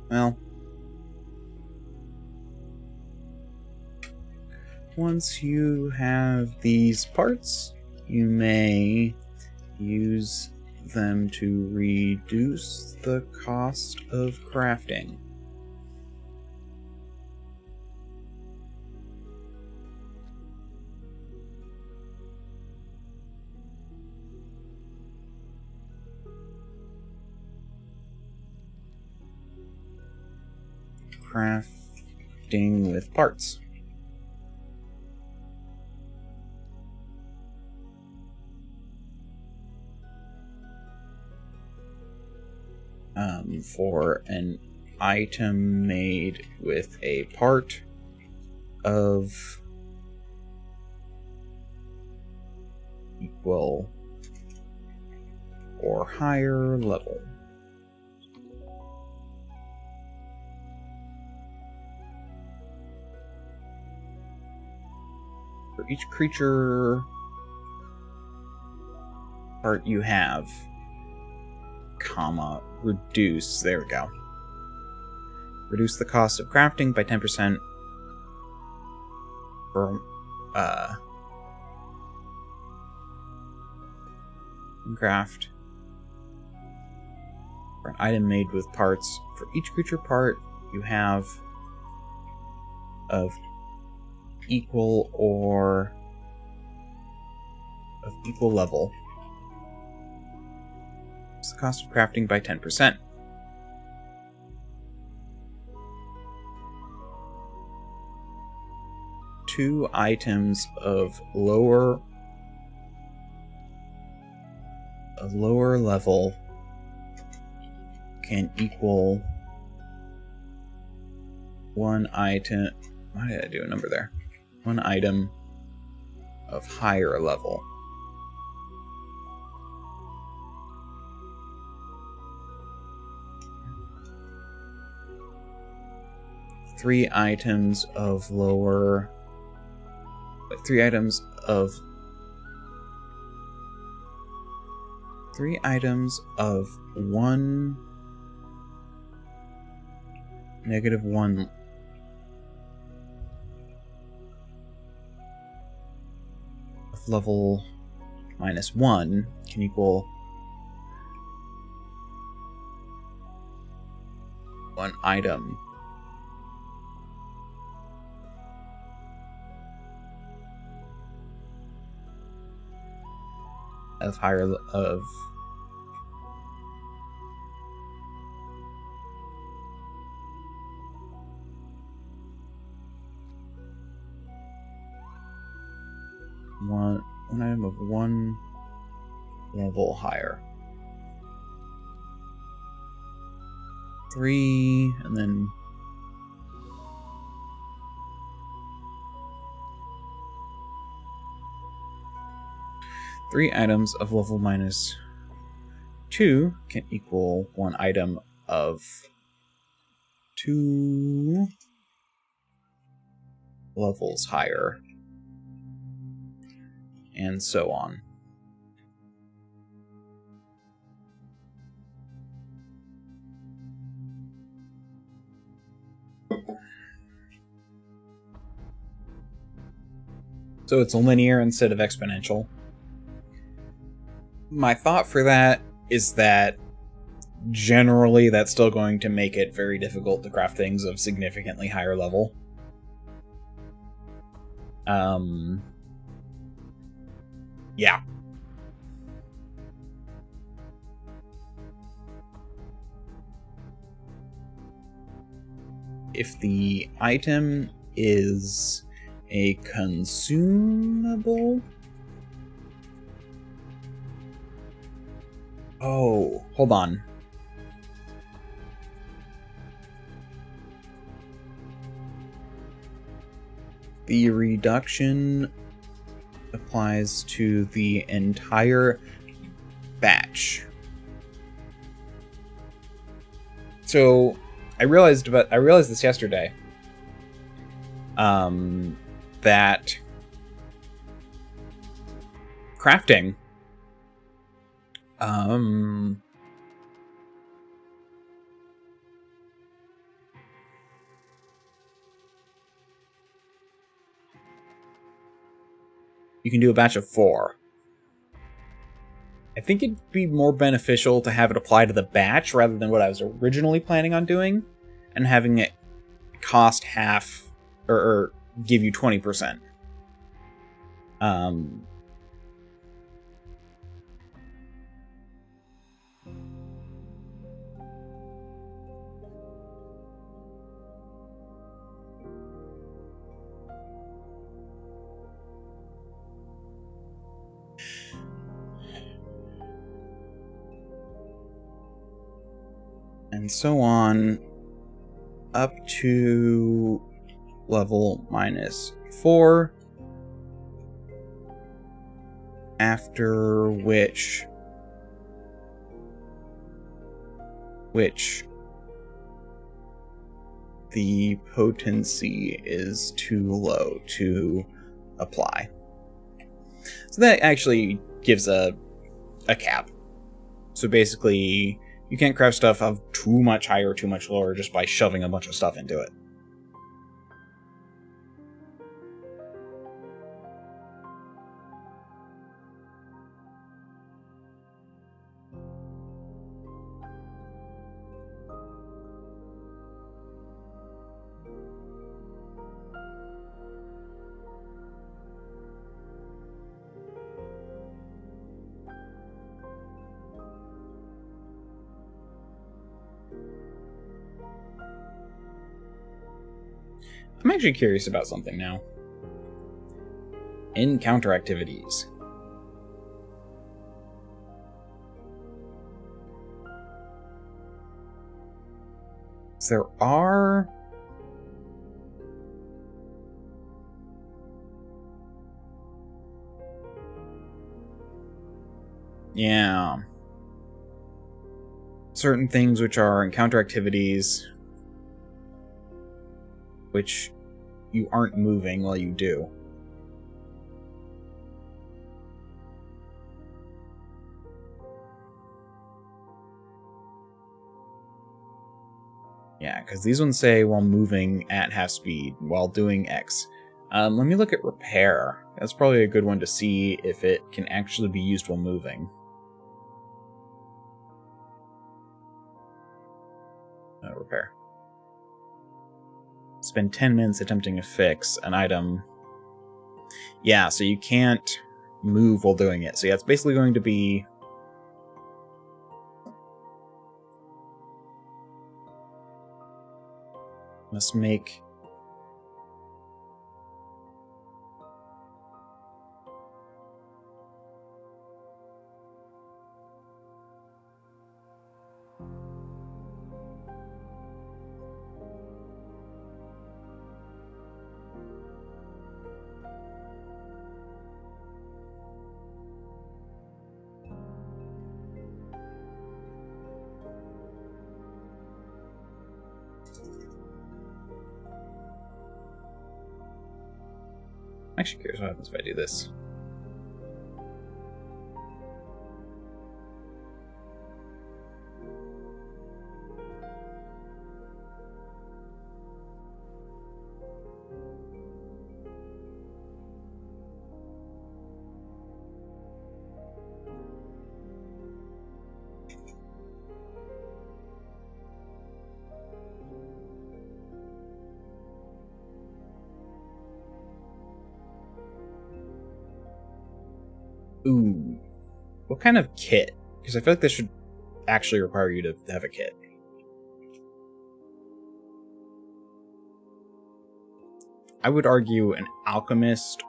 Well, once you have these parts, you may use them to reduce the cost of crafting. Crafting with parts. For an item made with a part of equal or higher level. For each creature part you have, comma, reduce, there we go. Reduce the cost of crafting by 10% for craft for an item made with parts. For each creature part you have of equal or of equal level. It's the cost of crafting by 10%. Two items of lower level can equal one item. Why did I do a number there? One item of higher level. Three items of lower. Three items of one -1 of level -1 can equal one item of higher of one item of one level higher. 3 and then three items of level -2 can equal one item of 2 levels higher, and so on. So it's linear instead of exponential. My thought for that is that generally that's still going to make it very difficult to craft things of significantly higher level. Yeah. If the item is a consumable... Oh, hold on. The reduction applies to the entire batch. So I realized this yesterday. That crafting you can do a batch of 4. I think it'd be more beneficial to have it apply to the batch rather than what I was originally planning on doing, and having it cost half or give you 20%. And so on up to level -4, after which the potency is too low to apply. So that actually gives a cap. So basically, you can't craft stuff of too much higher or too much lower just by shoving a bunch of stuff into it. I'm actually curious about something now. Encounter activities. There are... Yeah. Certain things which are encounter activities which you aren't moving while you do. Yeah, because these ones say while moving at half speed, while doing X. Let me look at repair. That's probably a good one to see if it can actually be used while moving. Repair. Spend 10 minutes attempting to fix an item. Yeah, so you can't move while doing it. So yeah, it's basically going to be... Must make... I'm actually curious what happens if I do this. Ooh. What kind of kit? Because I feel like this should actually require you to have a kit. I would argue an alchemist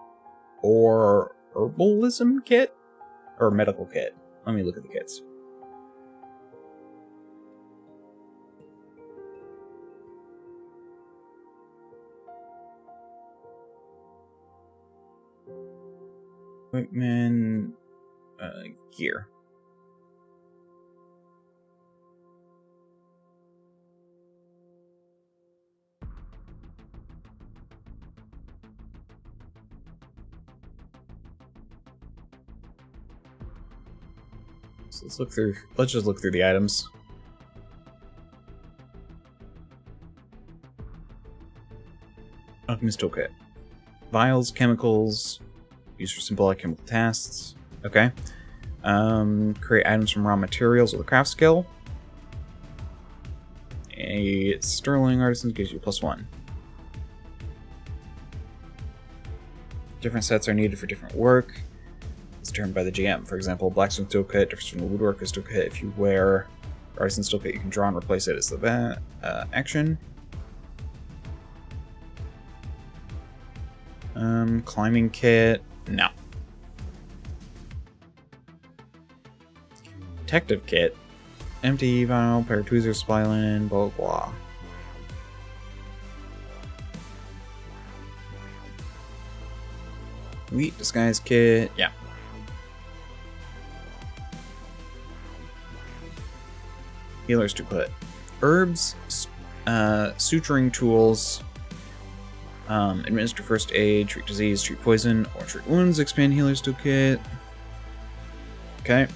or herbalism kit? Or medical kit. Let me look at the kits. Equipment... gear. So let's look through. Let's just look through the items. Alchemist toolkit. Vials, chemicals, used for simple alchemical tasks. Okay. Create items from raw materials with a craft skill. A sterling artisan gives you +1. Different sets are needed for different work. It's determined by the GM. For example, blacksmith toolkit differs from the woodworker's toolkit. If you wear artisan's toolkit, you can draw and replace it as the action. Climbing kit. No. Detective kit. Empty vial, pair of tweezers, supply linen, blah blah. Elite disguise kit. Yeah. Healer's toolkit. Herbs, suturing tools, administer first aid, treat disease, treat poison, or treat wounds, expand healer's toolkit. Okay.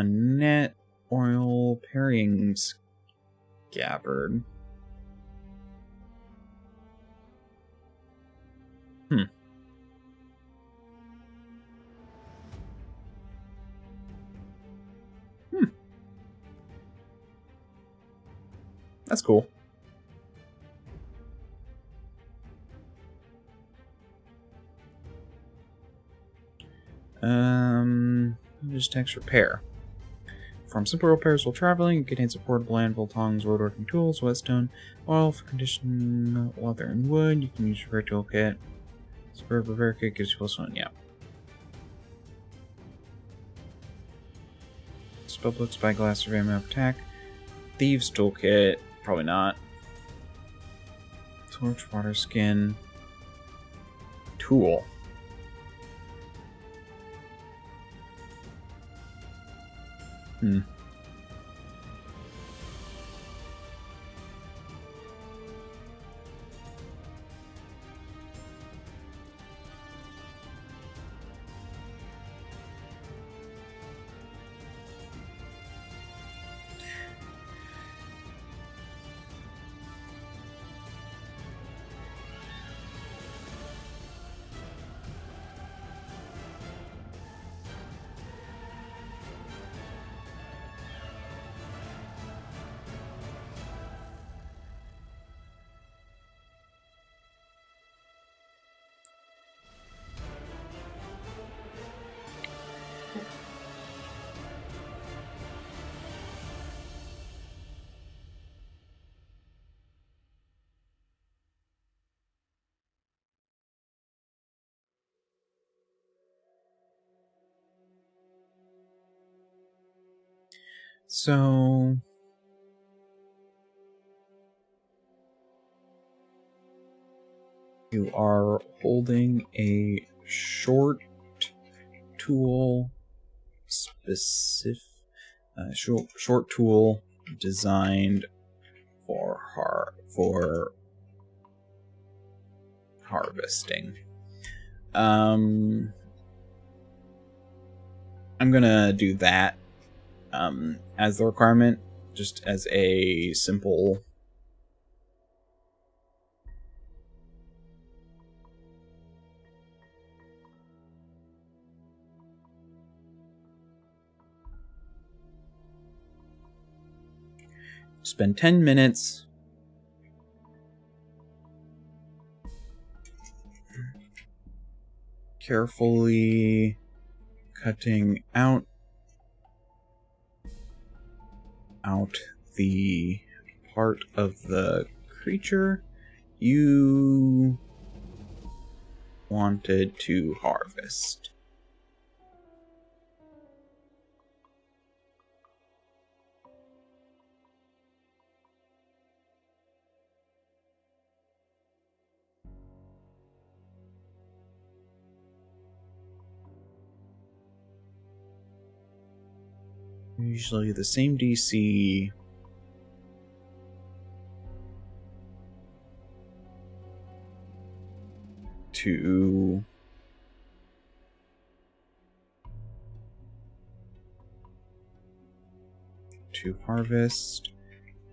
Net oil parrying scabbard. That's cool. Just text repair. perform simple repairs while traveling. It contains portable anvil, tongs, woodworking tools, whetstone, oil for condition leather and wood. You can use your repair toolkit. Spur repair kit gives you +1, yeah. Spellbook, spyglass, survey map, attack. Thieves toolkit, probably not. Torch, water skin. Tool. So you are holding a short tool, short tool designed for harvesting. I'm gonna do that as the requirement, just as a simple spend 10 minutes carefully cutting out the part of the creature you wanted to harvest. Usually the same DC to harvest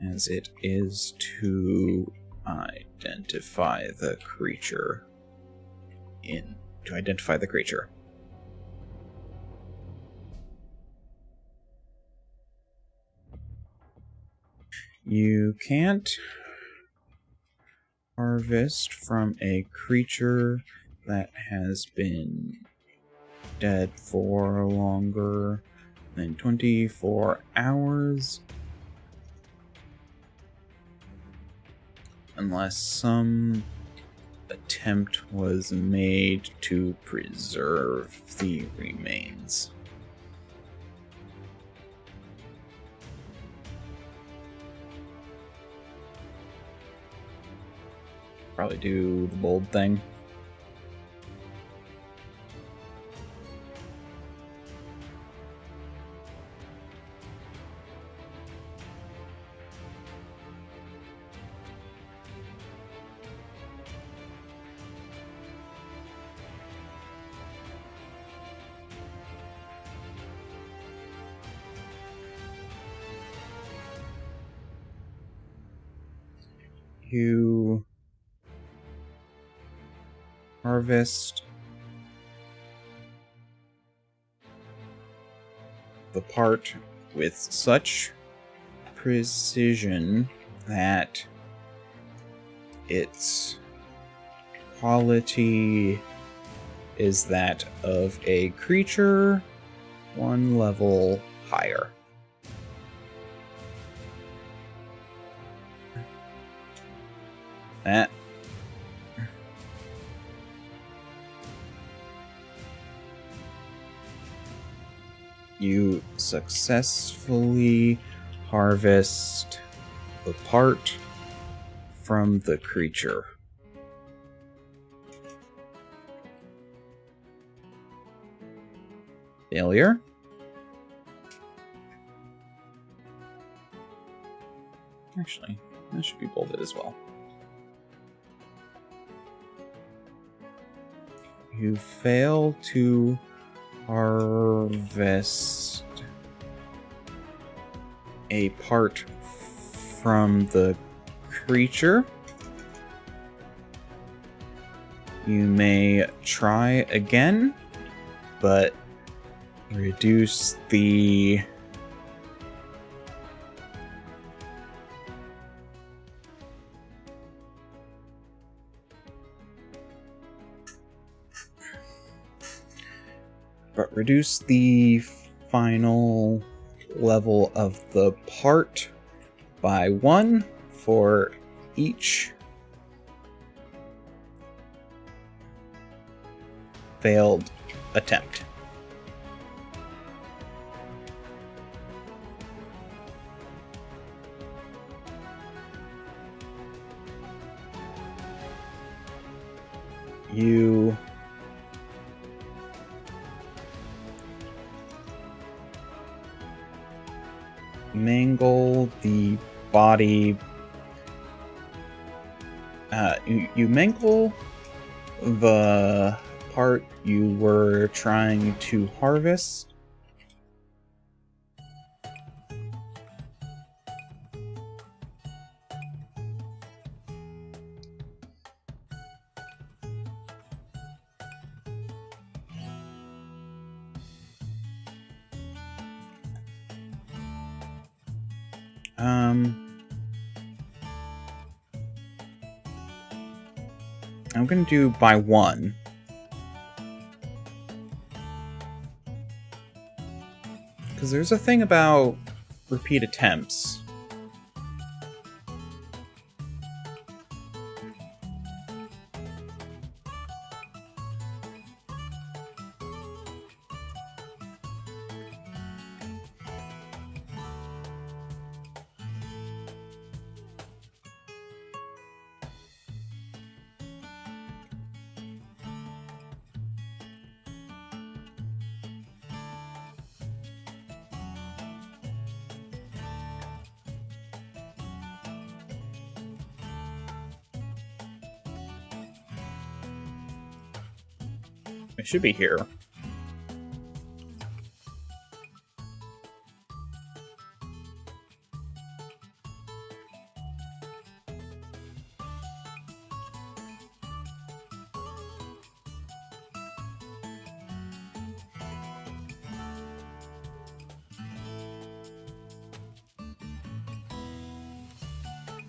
as it is to identify the creature. You can't harvest from a creature that has been dead for longer than 24 hours unless some attempt was made to preserve the remains. Probably do the bold thing. You harvest the part with such precision that its quality is that of a creature one level higher. That. You successfully harvest the part from the creature. Failure. Actually, that should be bolded as well. You fail to harvest a part from the creature. You may try again, but reduce the final level of the part by 1 for each failed attempt. You mangle the body. You mangle the part you were trying to harvest. I'm going to do by 1. Because there's a thing about repeat attempts. It should be here.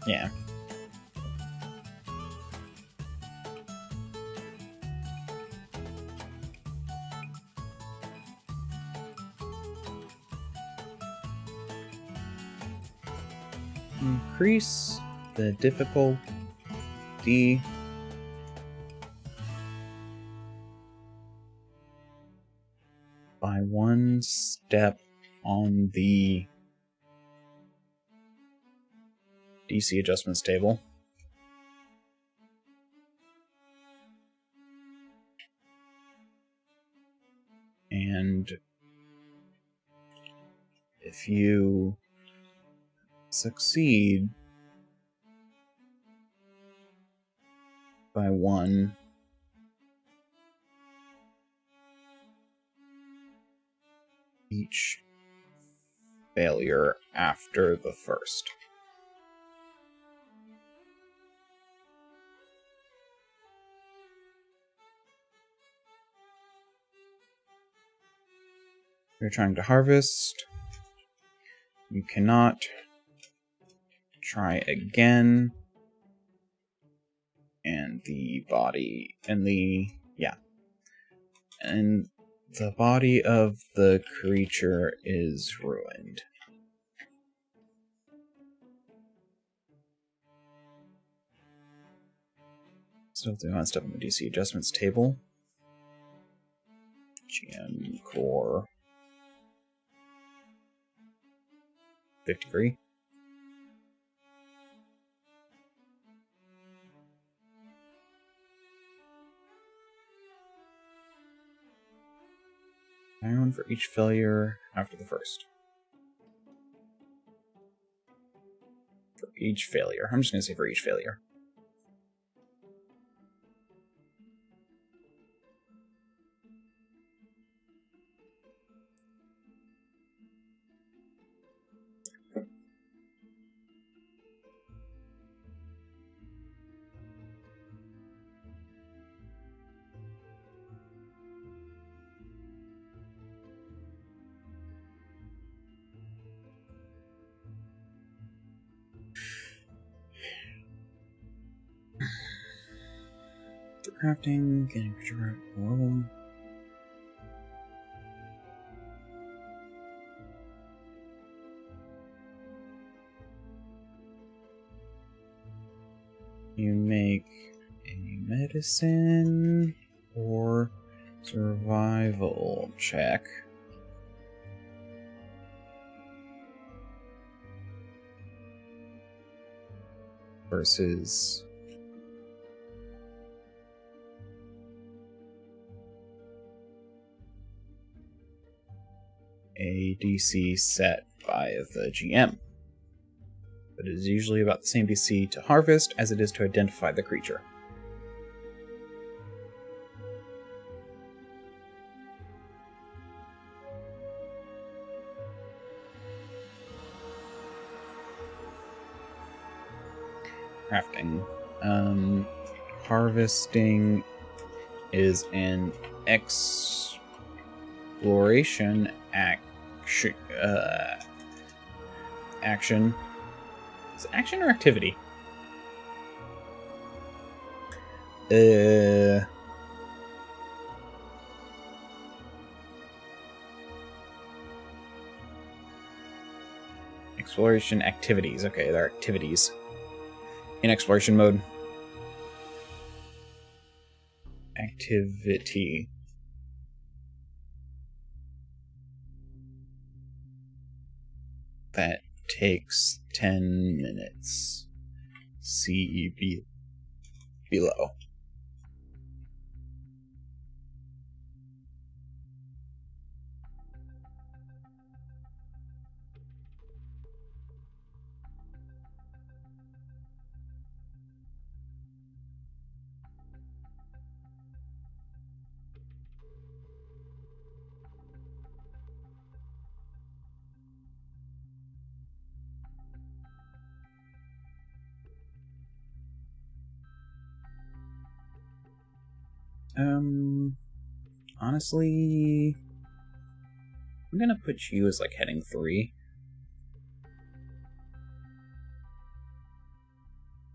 Yeah. Increase the difficulty by 1 step on the DC adjustments table. And if you succeed by 1, each failure after the first. You're trying to harvest. You cannot. Try again. And the body and the body of the creature is ruined. Still do want stuff on the DC adjustments table. GM core 53. One for each failure after the first. For each failure. I'm just going to say for each failure. Crafting, getting roll. You make a medicine or survival check. Versus a DC set by the GM. But it is usually about the same DC to harvest as it is to identify the creature. Crafting. Harvesting is an exploration action. Is it action or activity? Exploration activities. Okay, they're activities. In exploration mode. Activity. That takes 10 minutes. See below. Honestly, I'm gonna put you as like heading 3.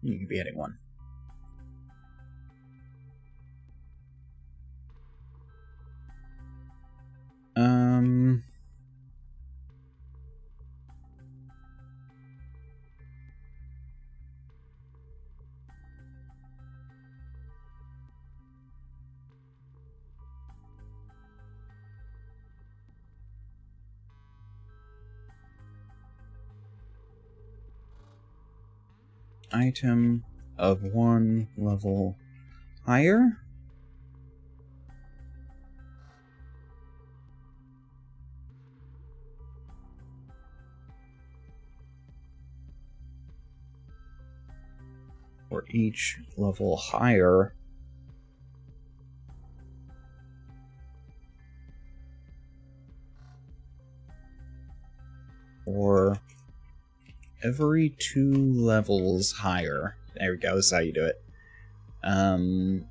You can be heading 1. Item of 1 level higher. For each level higher. Or every 2 levels higher. There we go, that's how you do it. Then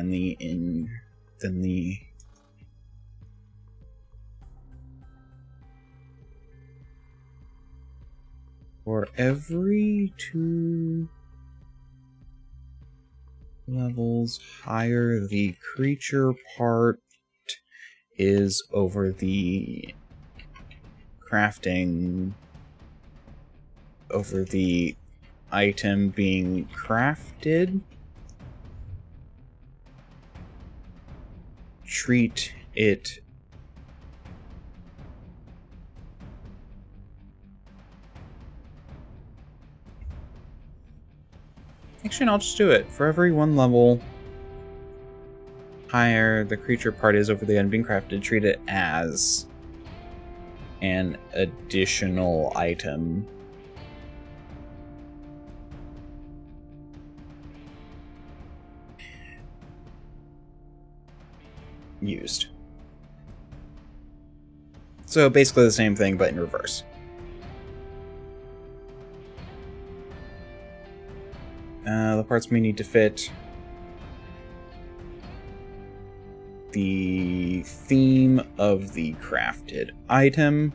the for every 2 levels higher, the creature part is over the crafting, over the item being crafted. treat it actually, I'll just do it. For every one level higher the creature part is over the end being crafted, treat it as an additional item. Used. So basically the same thing, but in reverse. The parts may need to fit the theme of the crafted item.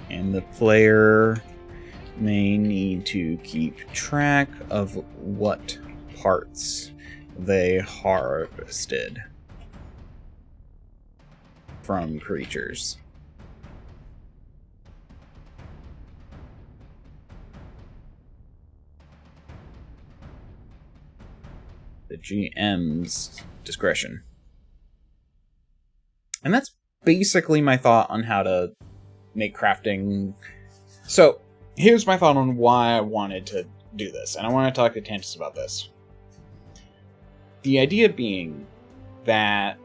And the player may need to keep track of what parts they harvested from creatures. The GM's discretion. And that's basically my thought on how to make crafting. So, here's my thought on why I wanted to do this, and I want to talk to Tantus about this. The idea being that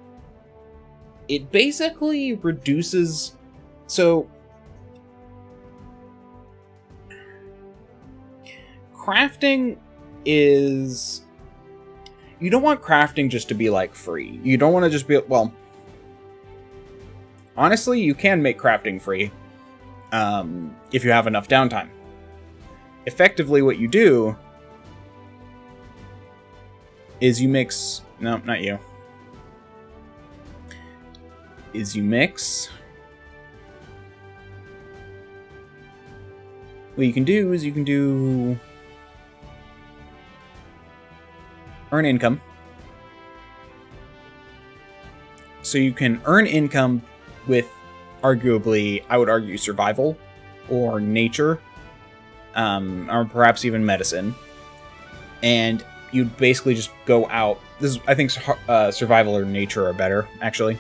it basically reduces... So, crafting is... You don't want crafting just to be, like, free. You don't want to just be... Well, honestly, you can make crafting free if you have enough downtime. Effectively, what you do is you mix... No, not you. Is you mix... What you can do is you can do... Earn income. So you can earn income with, arguably, I would argue, survival or nature, or perhaps even medicine. And you'd basically just go out. This is, I think, survival or nature are better, actually.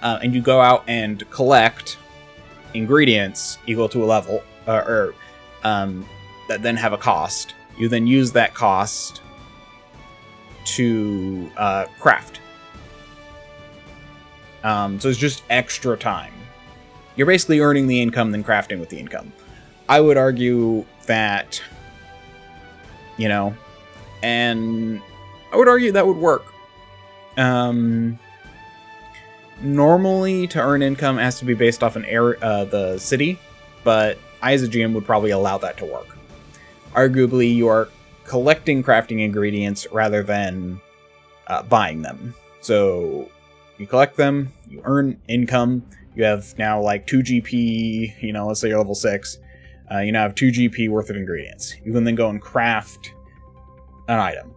And you go out and collect ingredients equal to a level, that then have a cost. You then use that cost to craft. So it's just extra time. You're basically earning the income, then crafting with the income. I would argue that, you know, and I would argue that would work. Normally, to earn income, it has to be based off an area, the city, but I, as a GM, would probably allow that to work. Arguably, you are collecting crafting ingredients rather than buying them. So you collect them, you earn income, you have now like 2 GP, you know, let's say you're level 6, you now have 2 GP worth of ingredients. You can then go and craft an item.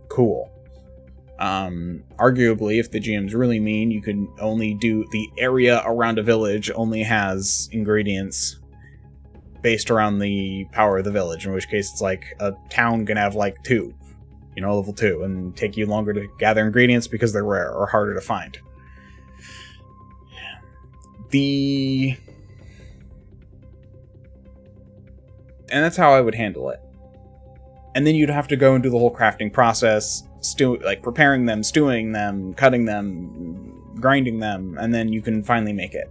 Cool. Arguably, if the GM's really mean, you can only do the area around a village only has ingredients based around the power of the village, in which case it's like a town can have like 2, you know, level 2, and take you longer to gather ingredients because they're rare or harder to find. And that's how I would handle it. And then you'd have to go and do the whole crafting process, like preparing them, stewing them, cutting them, grinding them, and then you can finally make it.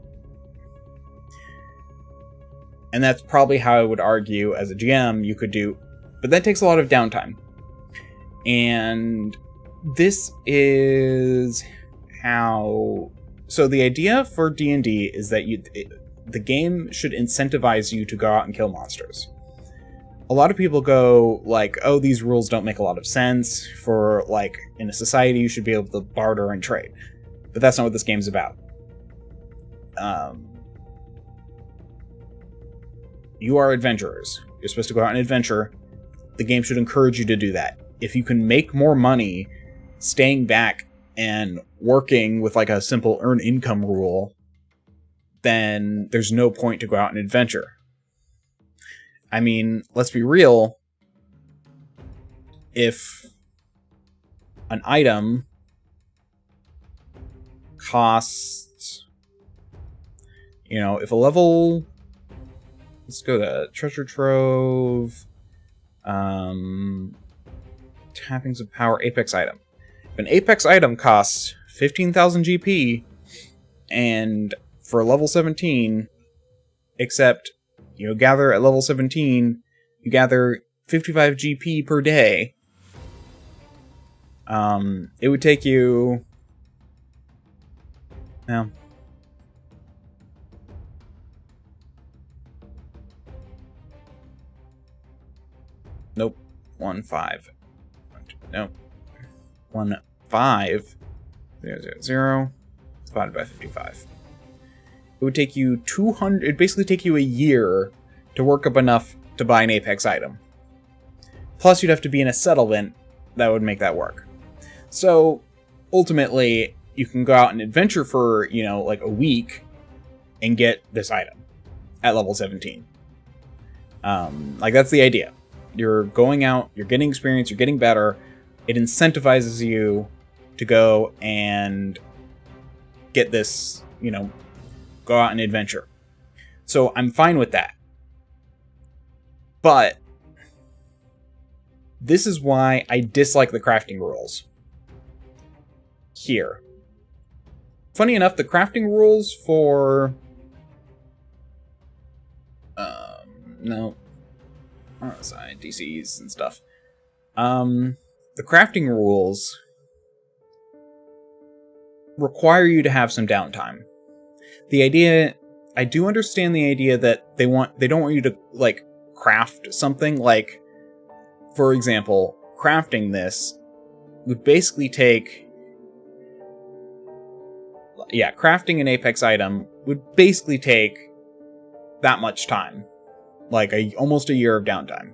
And that's probably how I would argue as a GM you could do, but that takes a lot of downtime. And this is how... So the idea for D&D is that the game should incentivize you to go out and kill monsters. A lot of people go like, oh, these rules don't make a lot of sense. For, like, in a society you should be able to barter and trade. But that's not what this game's about. You are adventurers. You're supposed to go out and adventure. The game should encourage you to do that. If you can make more money staying back and working with like a simple earn income rule, then there's no point to go out and adventure. I mean, let's be real. If an item costs, you know, if a level, let's go to treasure trove, tappings of power, apex item. If an apex item costs 15,000 GP, and for level 17, except, you know, gather at level 17, you gather 55 GP per day, it would take you, well, nope, 1 5, nope, 1 5 0 0 0 divided by 55. It would take you 200. It'd basically take you a year to work up enough to buy an apex item. Plus, you'd have to be in a settlement that would make that work. So, ultimately, you can go out and adventure for, you know, like a week and get this item at level 17. Like, that's the idea. You're going out, you're getting experience, you're getting better. It incentivizes you to go and get this, you know, go out and adventure. So I'm fine with that. But this is why I dislike the crafting rules here. Funny enough, the crafting rules for no, sorry, DCs and stuff. The crafting rules require you to have some downtime. The idea, I do understand the idea that they don't want you to, like, craft something. Like, for example, crafting this would basically take, crafting an apex item would basically take that much time, like almost a year of downtime,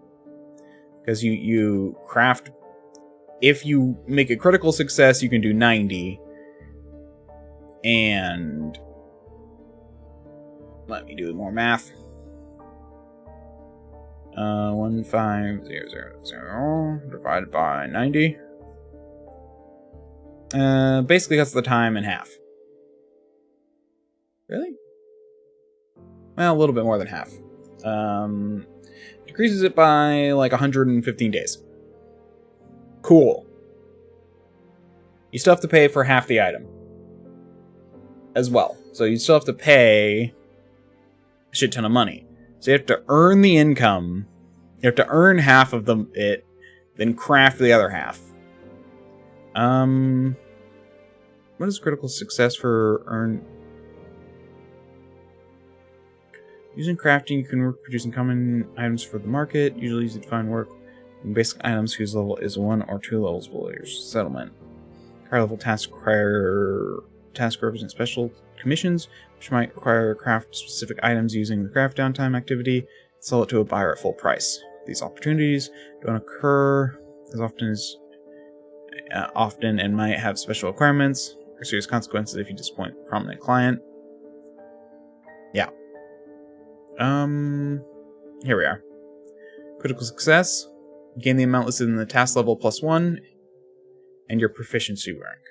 because you craft. If you make a critical success, you can do 90, and let me do more math. 15000 divided by 90. Basically cuts the time in half. Really? Well, a little bit more than half. Decreases it by like 115 days. Cool. You still have to pay for half the item as well. So you still have to pay a shit ton of money. So you have to earn the income. You have to earn half of it, then craft the other half. What is critical success for earn? Using crafting, you can work producing common items for the market. Usually easy to find work in basic items whose level is 1 or 2 levels below your settlement. Higher level tasks represent special commissions, which might require craft specific items using the craft downtime activity. Sell it to a buyer at full price. These opportunities don't occur as often and might have special requirements or serious consequences if you disappoint a prominent client. Yeah. Here we are. Critical success. Gain the amount listed in the task level +1 and your proficiency rank.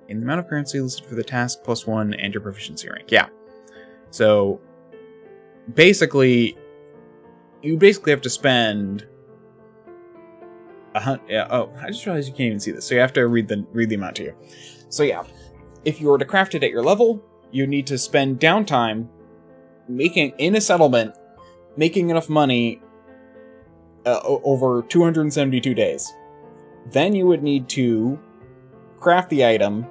In the amount of currency listed for the task +1 and your proficiency rank. Yeah. So basically, you have to spend I just realized you can't even see this. So you have to read the amount to you. So yeah, if you were to craft it at your level, you need to spend downtime making in a settlement, making enough money over 272 days. Then you would need to craft the item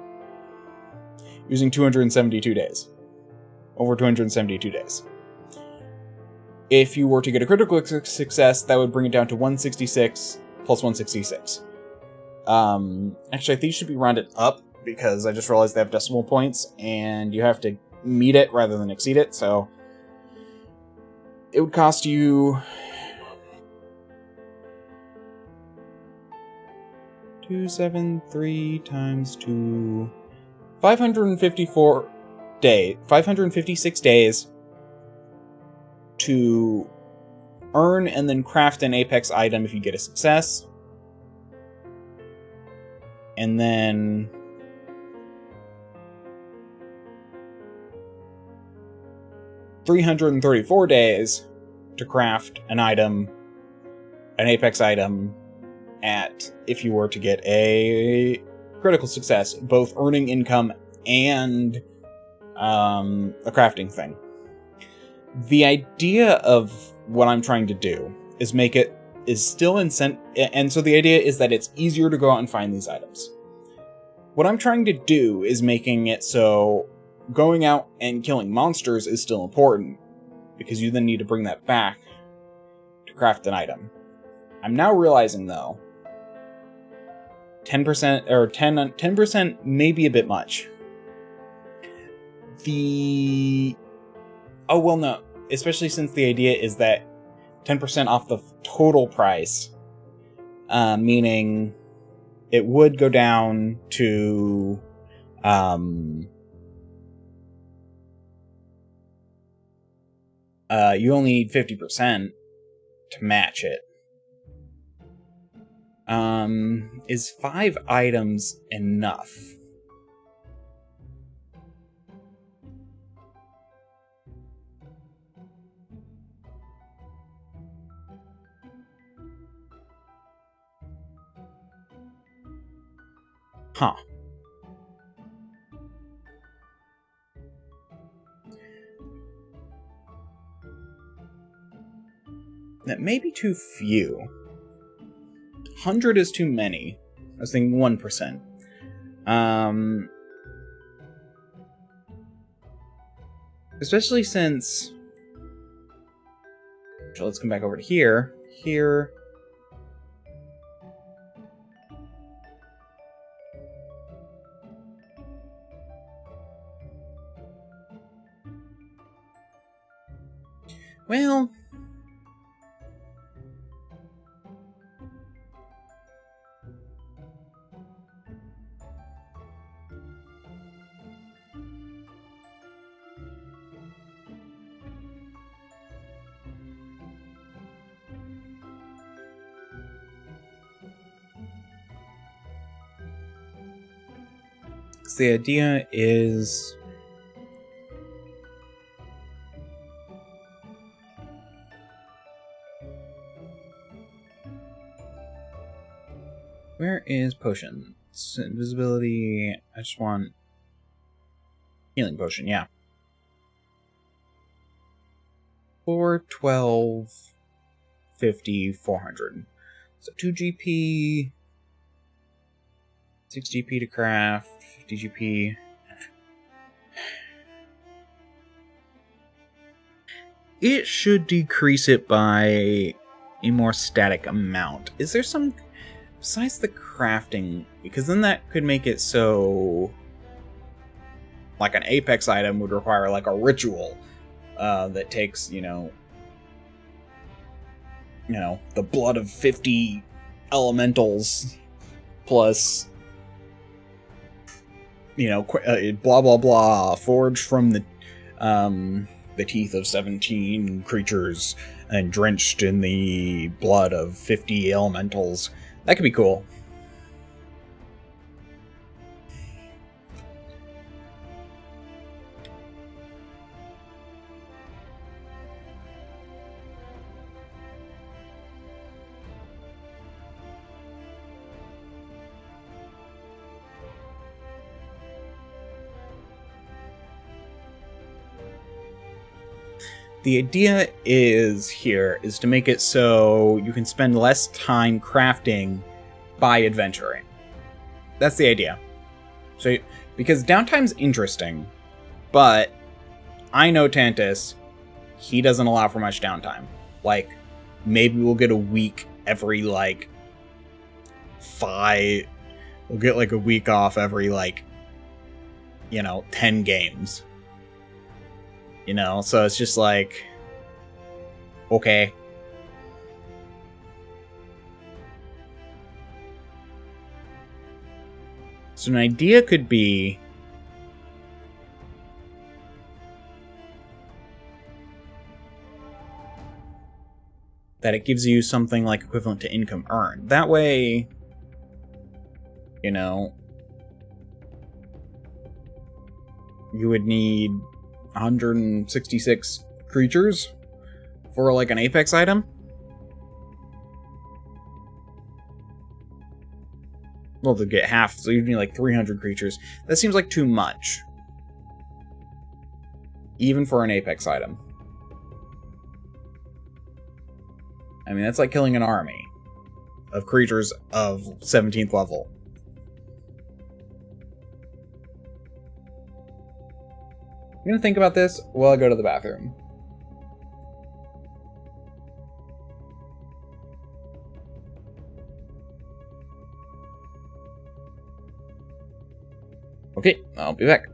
using 272 days. Over 272 days. If you were to get a critical success, that would bring it down to 166 plus 166. Actually, I think it should be rounded up because I just realized they have decimal points and you have to meet it rather than exceed it. So it would cost you 273 times 556 days to earn and then craft an Apex item if you get a success. And then 334 days to craft an item, an Apex item, at if you were to get a critical success, both earning income and a crafting thing. The idea of what I'm trying to do is make it is still and so the idea is that it's easier to go out and find these items. What I'm trying to do is making it so going out and killing monsters is still important, because you then need to bring that back to craft an item. I'm now realizing, though, 10% or 10% may be a bit much. Oh, well, no. Especially since the idea is that 10% off the total price, meaning it would go down to you only need 50% to match it. Is 5 items enough? Huh. That may be too few. 100 is too many. I was thinking 1%. Especially since... So let's come back over to here. Here... Well... The idea is... Where is potions? Invisibility... I just want... Healing potion, yeah. 4, 12, 50, 400. So 2 GP... 6 GP to craft, 50 GP. It should decrease it by a more static amount. Is there some... Besides the crafting, because then that could make it so... Like an Apex item would require like a ritual that takes, you know, the blood of 50 elementals plus... blah blah blah, forged from the teeth of 17 creatures and drenched in the blood of 50 elementals. That could be cool. The idea is to make it so you can spend less time crafting by adventuring. That's the idea. So, because downtime's interesting, but I know Tantus, he doesn't allow for much downtime. Like, maybe we'll get a week every, 5... We'll get, a week off every, 10 games. So it's just okay. So an idea could be... that it gives you something like equivalent to income earned. That way, you know, you would need 166 creatures for like an Apex item. Well, to get half, so you'd need like 300 creatures. That seems like too much. Even for an Apex item. I mean, that's like killing an army of creatures of 17th level. I'm gonna think about this while I go to the bathroom. Okay, I'll be back.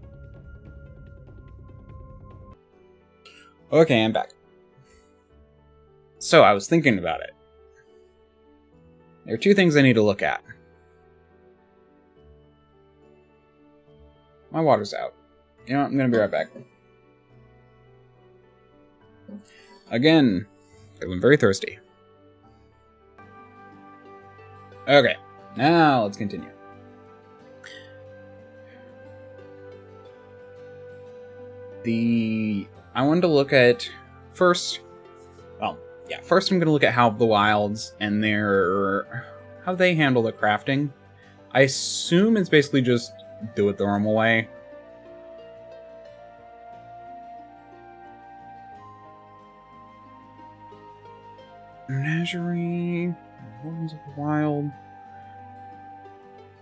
Okay, I'm back. So, I was thinking about it. There are two things I need to look at. My water's out. You know what? I'm gonna be right back. Again, I'm very thirsty. Okay, now let's continue. I wanted to look at first. Well, yeah. First, I'm going to look at how the wilds and how they handle the crafting. I assume it's basically just do it the normal way. Menagerie, Wardens of the Wild,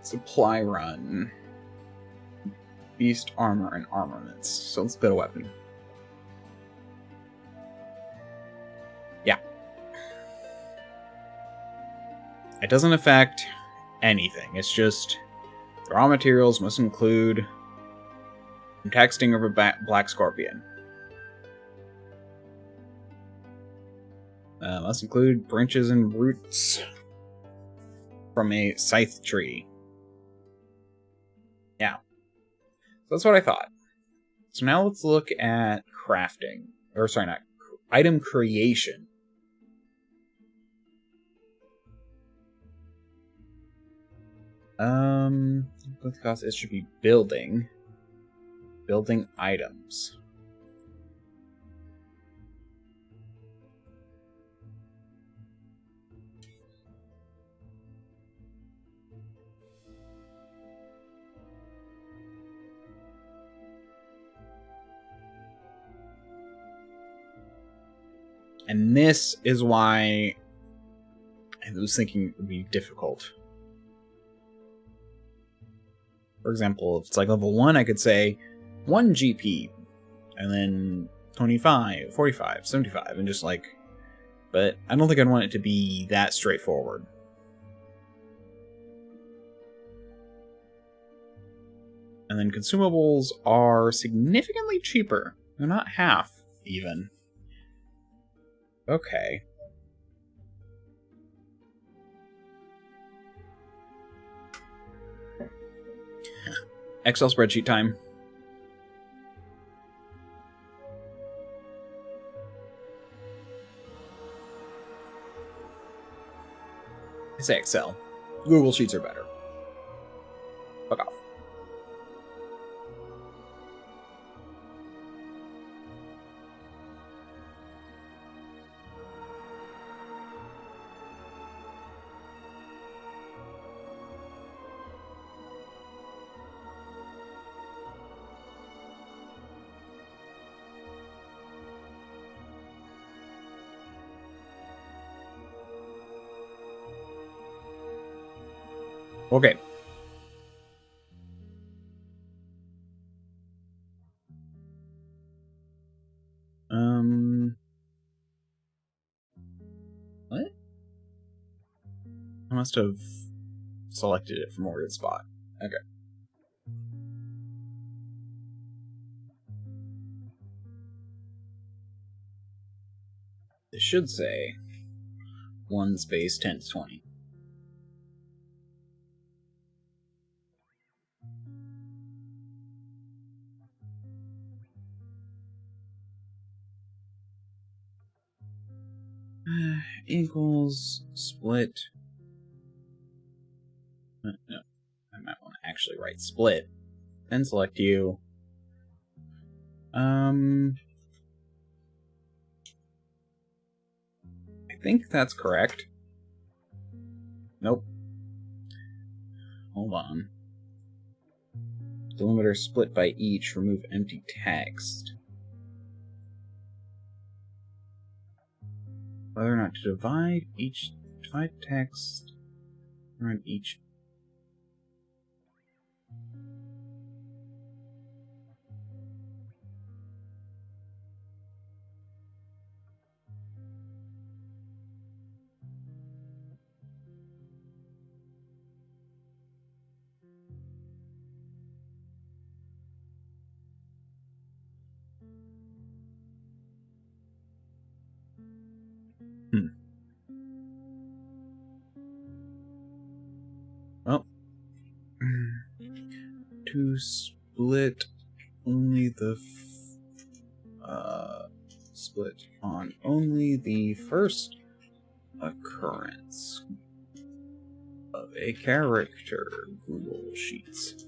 supply run, beast armor and armaments. So let's get a weapon. Yeah. It doesn't affect anything. It's just the raw materials must include texting of a black scorpion. Must include branches and roots from a scythe tree. Yeah. So that's what I thought. So now let's look at crafting. Or sorry, not item creation. Because it should be building. Building items. And this is why I was thinking it would be difficult. For example, if it's like level 1, I could say 1 GP, and then 25, 45, 75, and just like... But I don't think I'd want it to be that straightforward. And then consumables are significantly cheaper. They're not half, even. Okay. Excel spreadsheet time. I say Excel. Google Sheets are better. Fuck off. Okay. What? I must have selected it from a weird spot. Okay. It should say 1 space 10 to 20. Equals split. No, I might want to actually write split. Then select you. I think that's correct. Nope. Hold on. Delimiter split by each. Remove empty text. Whether or not to divide text around each. Well, to split only the split on only the first occurrence of a character. Google Sheets.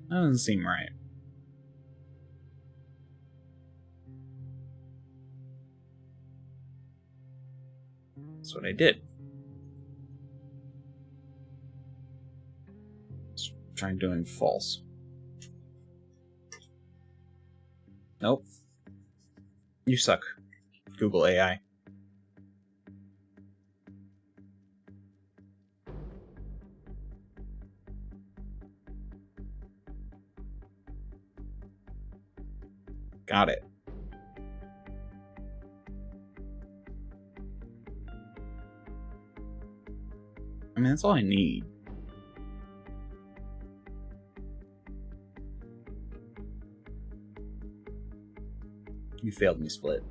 That doesn't seem right. That's what I did. Let's try doing false. Nope. You suck, Google AI. Got it. I mean, that's all I need. You failed me, Split.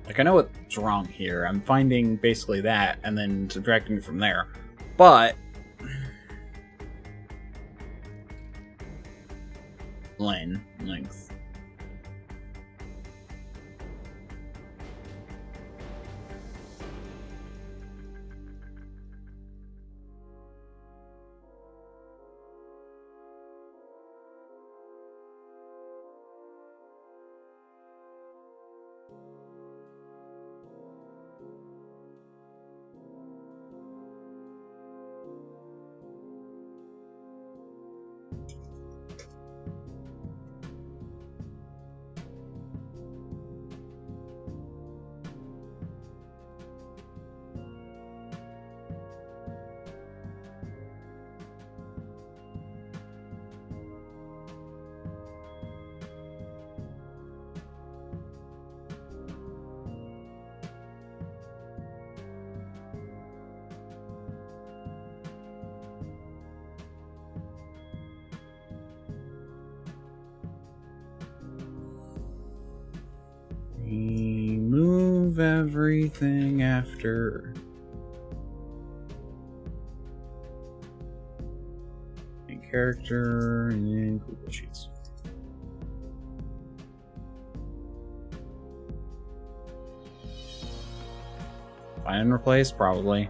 Like, I know what's wrong here. I'm finding basically that and then subtracting from there. But length. Remove everything after Main character and Google Sheets. Find and replace, probably.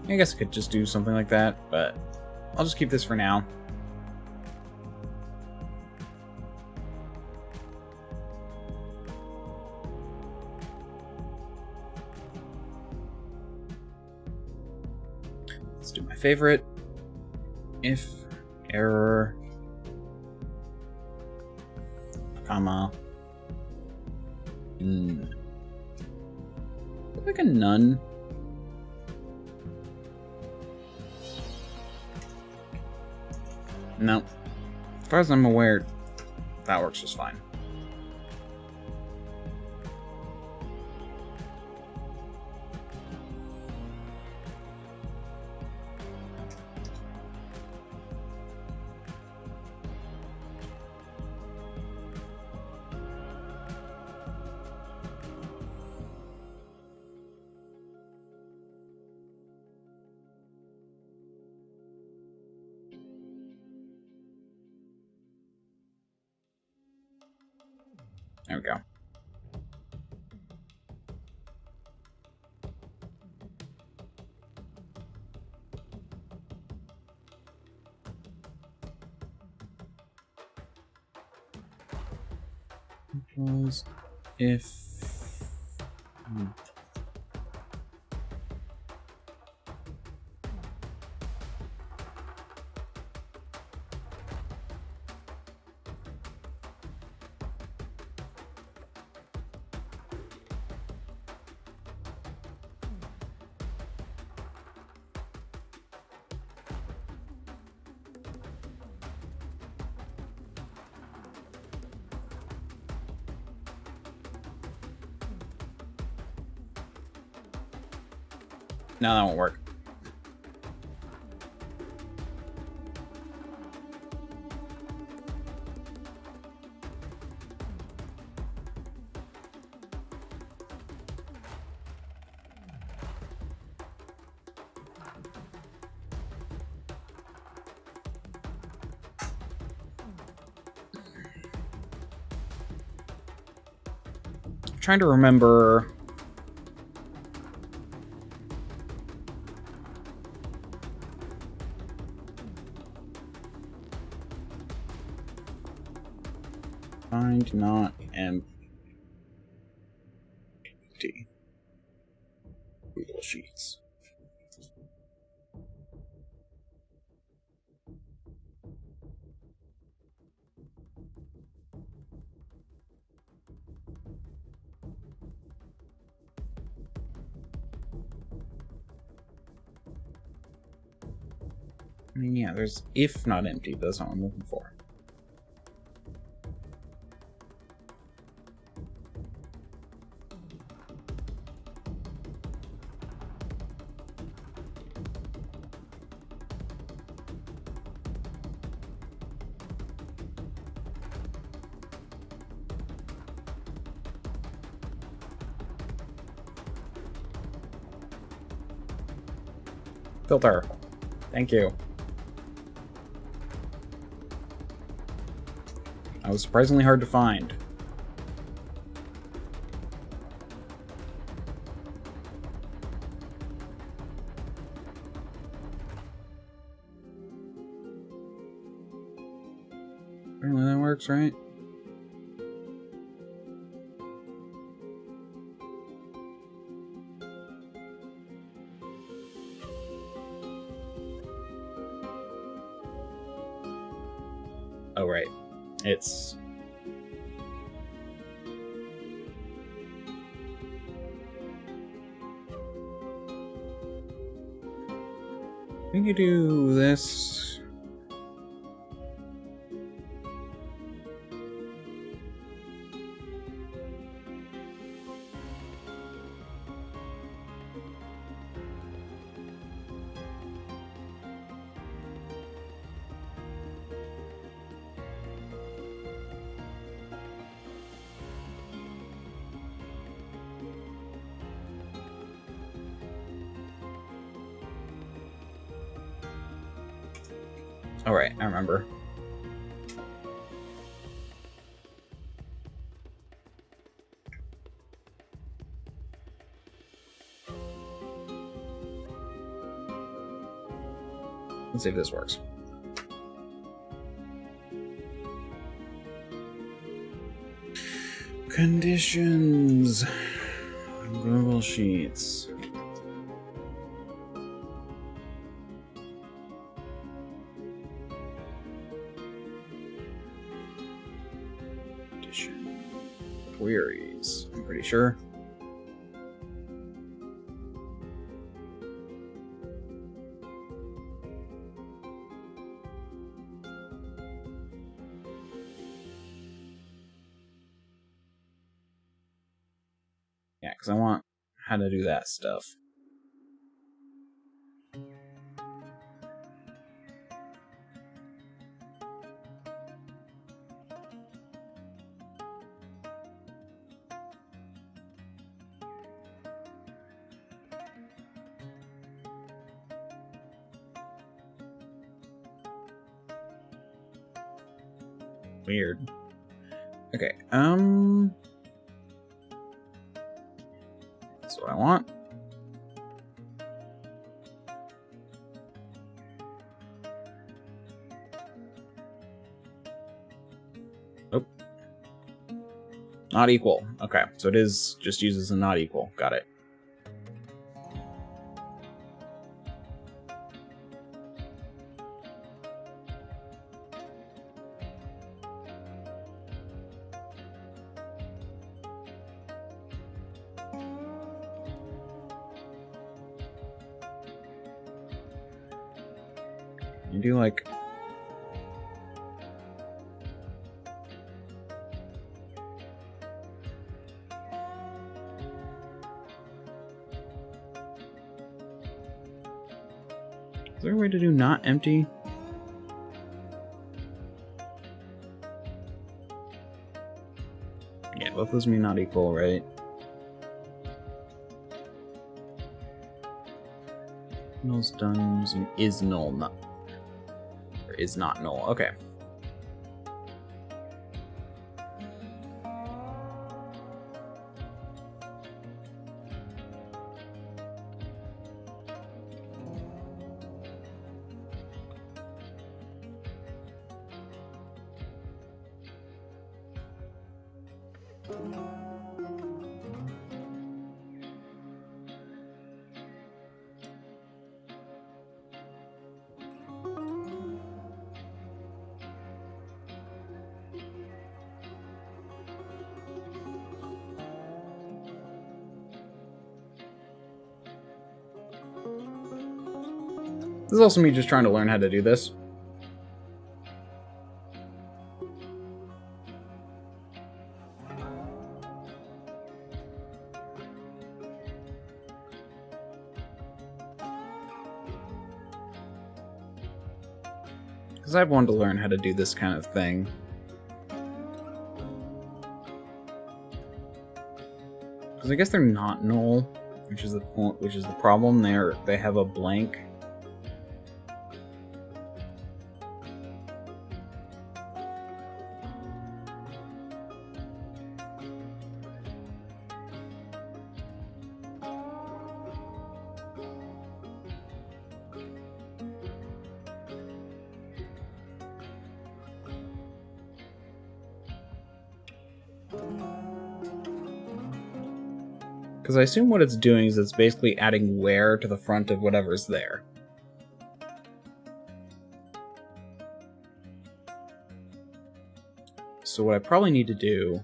I guess I could just do something like that, but I'll just keep this for now. Let's do my favorite. If error, comma, look like a none. No. As far as I'm aware, that works just fine. There we go. Equals if no, that won't work. I'm trying to remember. Find not empty. Google Sheets. I mean, yeah, there's if not empty, but that's not what I'm looking for. Filter. Thank you. That was surprisingly hard to find. Apparently that works, right? Oh, right. It's... we can do this. Alright, I remember. Let's see if this works. Conditions. Google Sheets. Condition. Queries. I'm pretty sure. Yeah, because I want how to do that stuff. Weird. Okay, that's what I want. Nope. Not equal. Okay, so it is just uses a not equal. Got it. You do like... Is there a way to do not empty? Yeah, both those mean not equal, right? Null's done using is null, not... Or is not null, okay. This is also me just trying to learn how to do this. Because I've wanted to learn how to do this kind of thing. Because I guess they're not null, which is the problem. They have a blank. Because I assume what it's doing is it's basically adding where to the front of whatever's there. So what I probably need to do...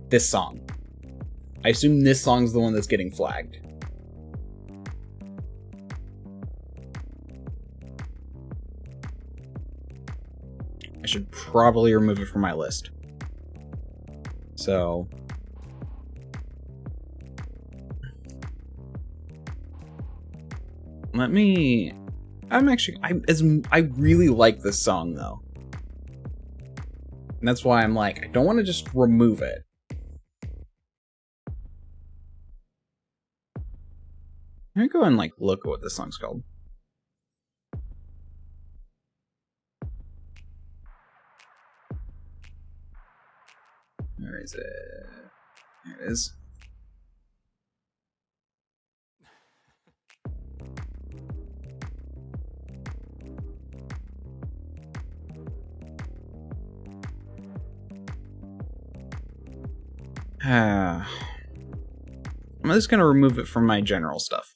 This song. I assume this song's the one that's getting flagged. I should probably remove it from my list. So... let me... I really like this song, though. And that's why I'm like, I don't want to just remove it. Let me go and like look at what this song's called. Where is it? There it is. I'm just gonna remove it from my general stuff.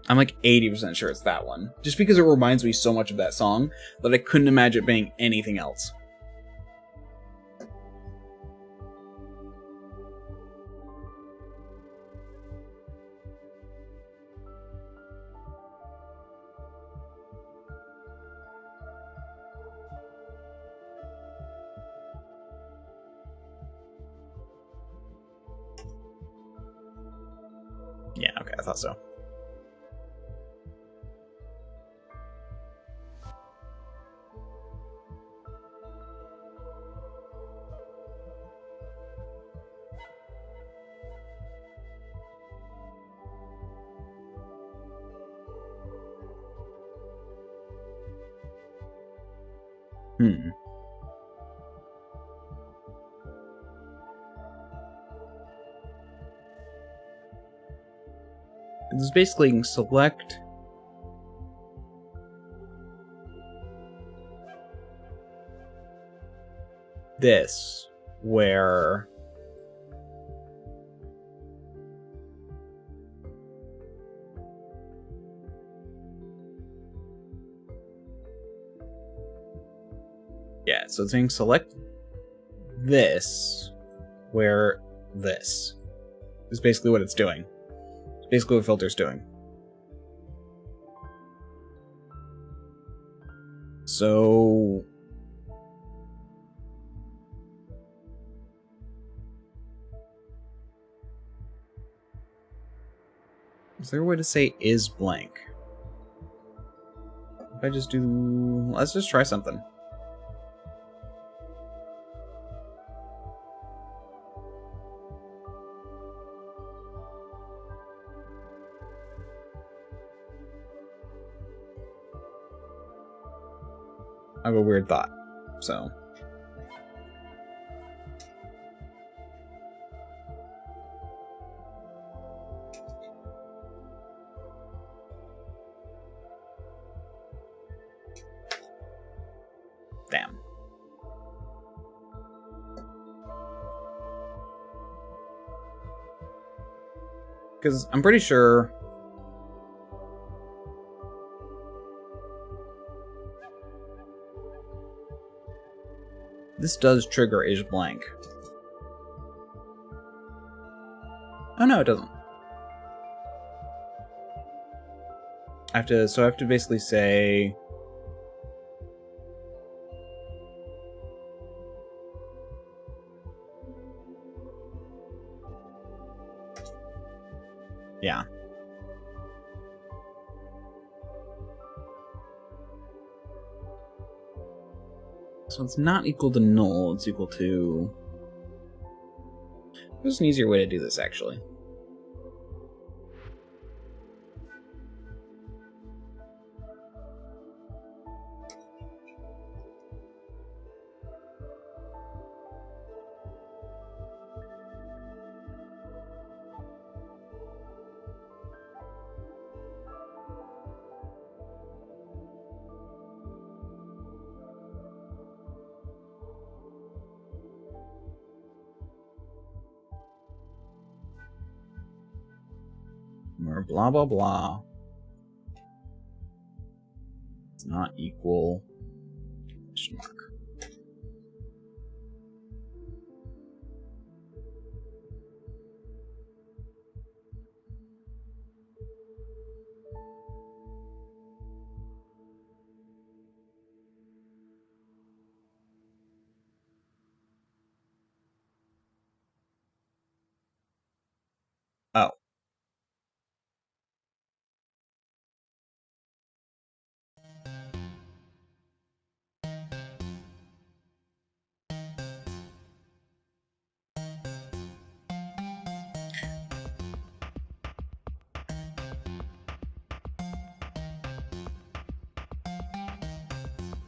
I'm like 80% sure it's that one. Just because it reminds me so much of that song that I couldn't imagine it being anything else. Yeah, okay, I thought so. It's basically select this, where yeah, so it's saying select this, where this is basically what it's doing. It's basically what filter's doing. So is there a way to say is blank? If I just do, let's just try something. I have a weird thought, so. Damn. Because I'm pretty sure this does trigger is blank. Oh no, it doesn't. I have to basically say yeah. So it's not equal to null, it's equal to... There's an easier way to do this, actually. Or blah blah blah. It's not equal. Question mark. Oh.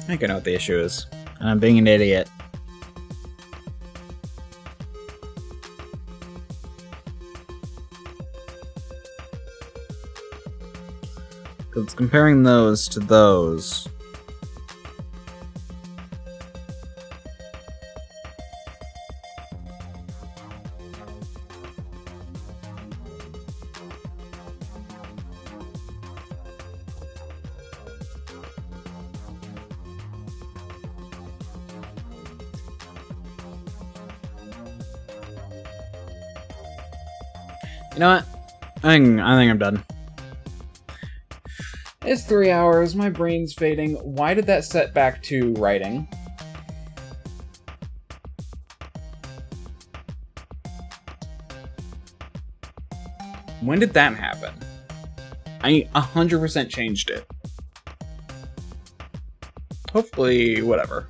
think I know what the issue is. And I'm being an idiot. Because it's comparing those to those. You know what? I think I'm done. It's 3 hours, my brain's fading. Why did that set back to writing? When did that happen? I 100% changed it. Hopefully, whatever.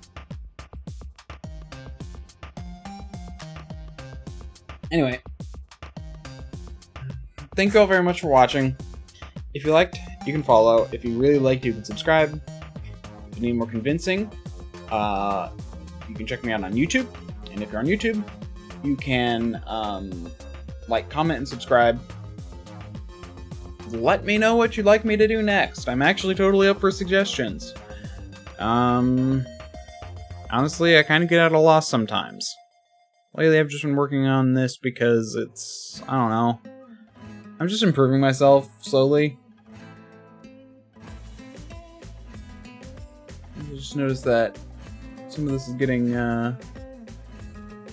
Anyway. Thank you all very much for watching. If you liked, you can follow. If you really liked, you can subscribe. If you need more convincing, you can check me out on YouTube. And if you're on YouTube, you can like, comment, and subscribe. Let me know what you'd like me to do next. I'm actually totally up for suggestions. Honestly, I kind of get at a loss sometimes. Lately, I've just been working on this because it's, I don't know. I'm just improving myself slowly. I just noticed that some of this is getting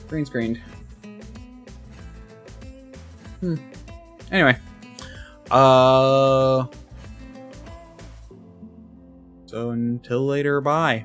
green screened. Anyway. So until later, bye.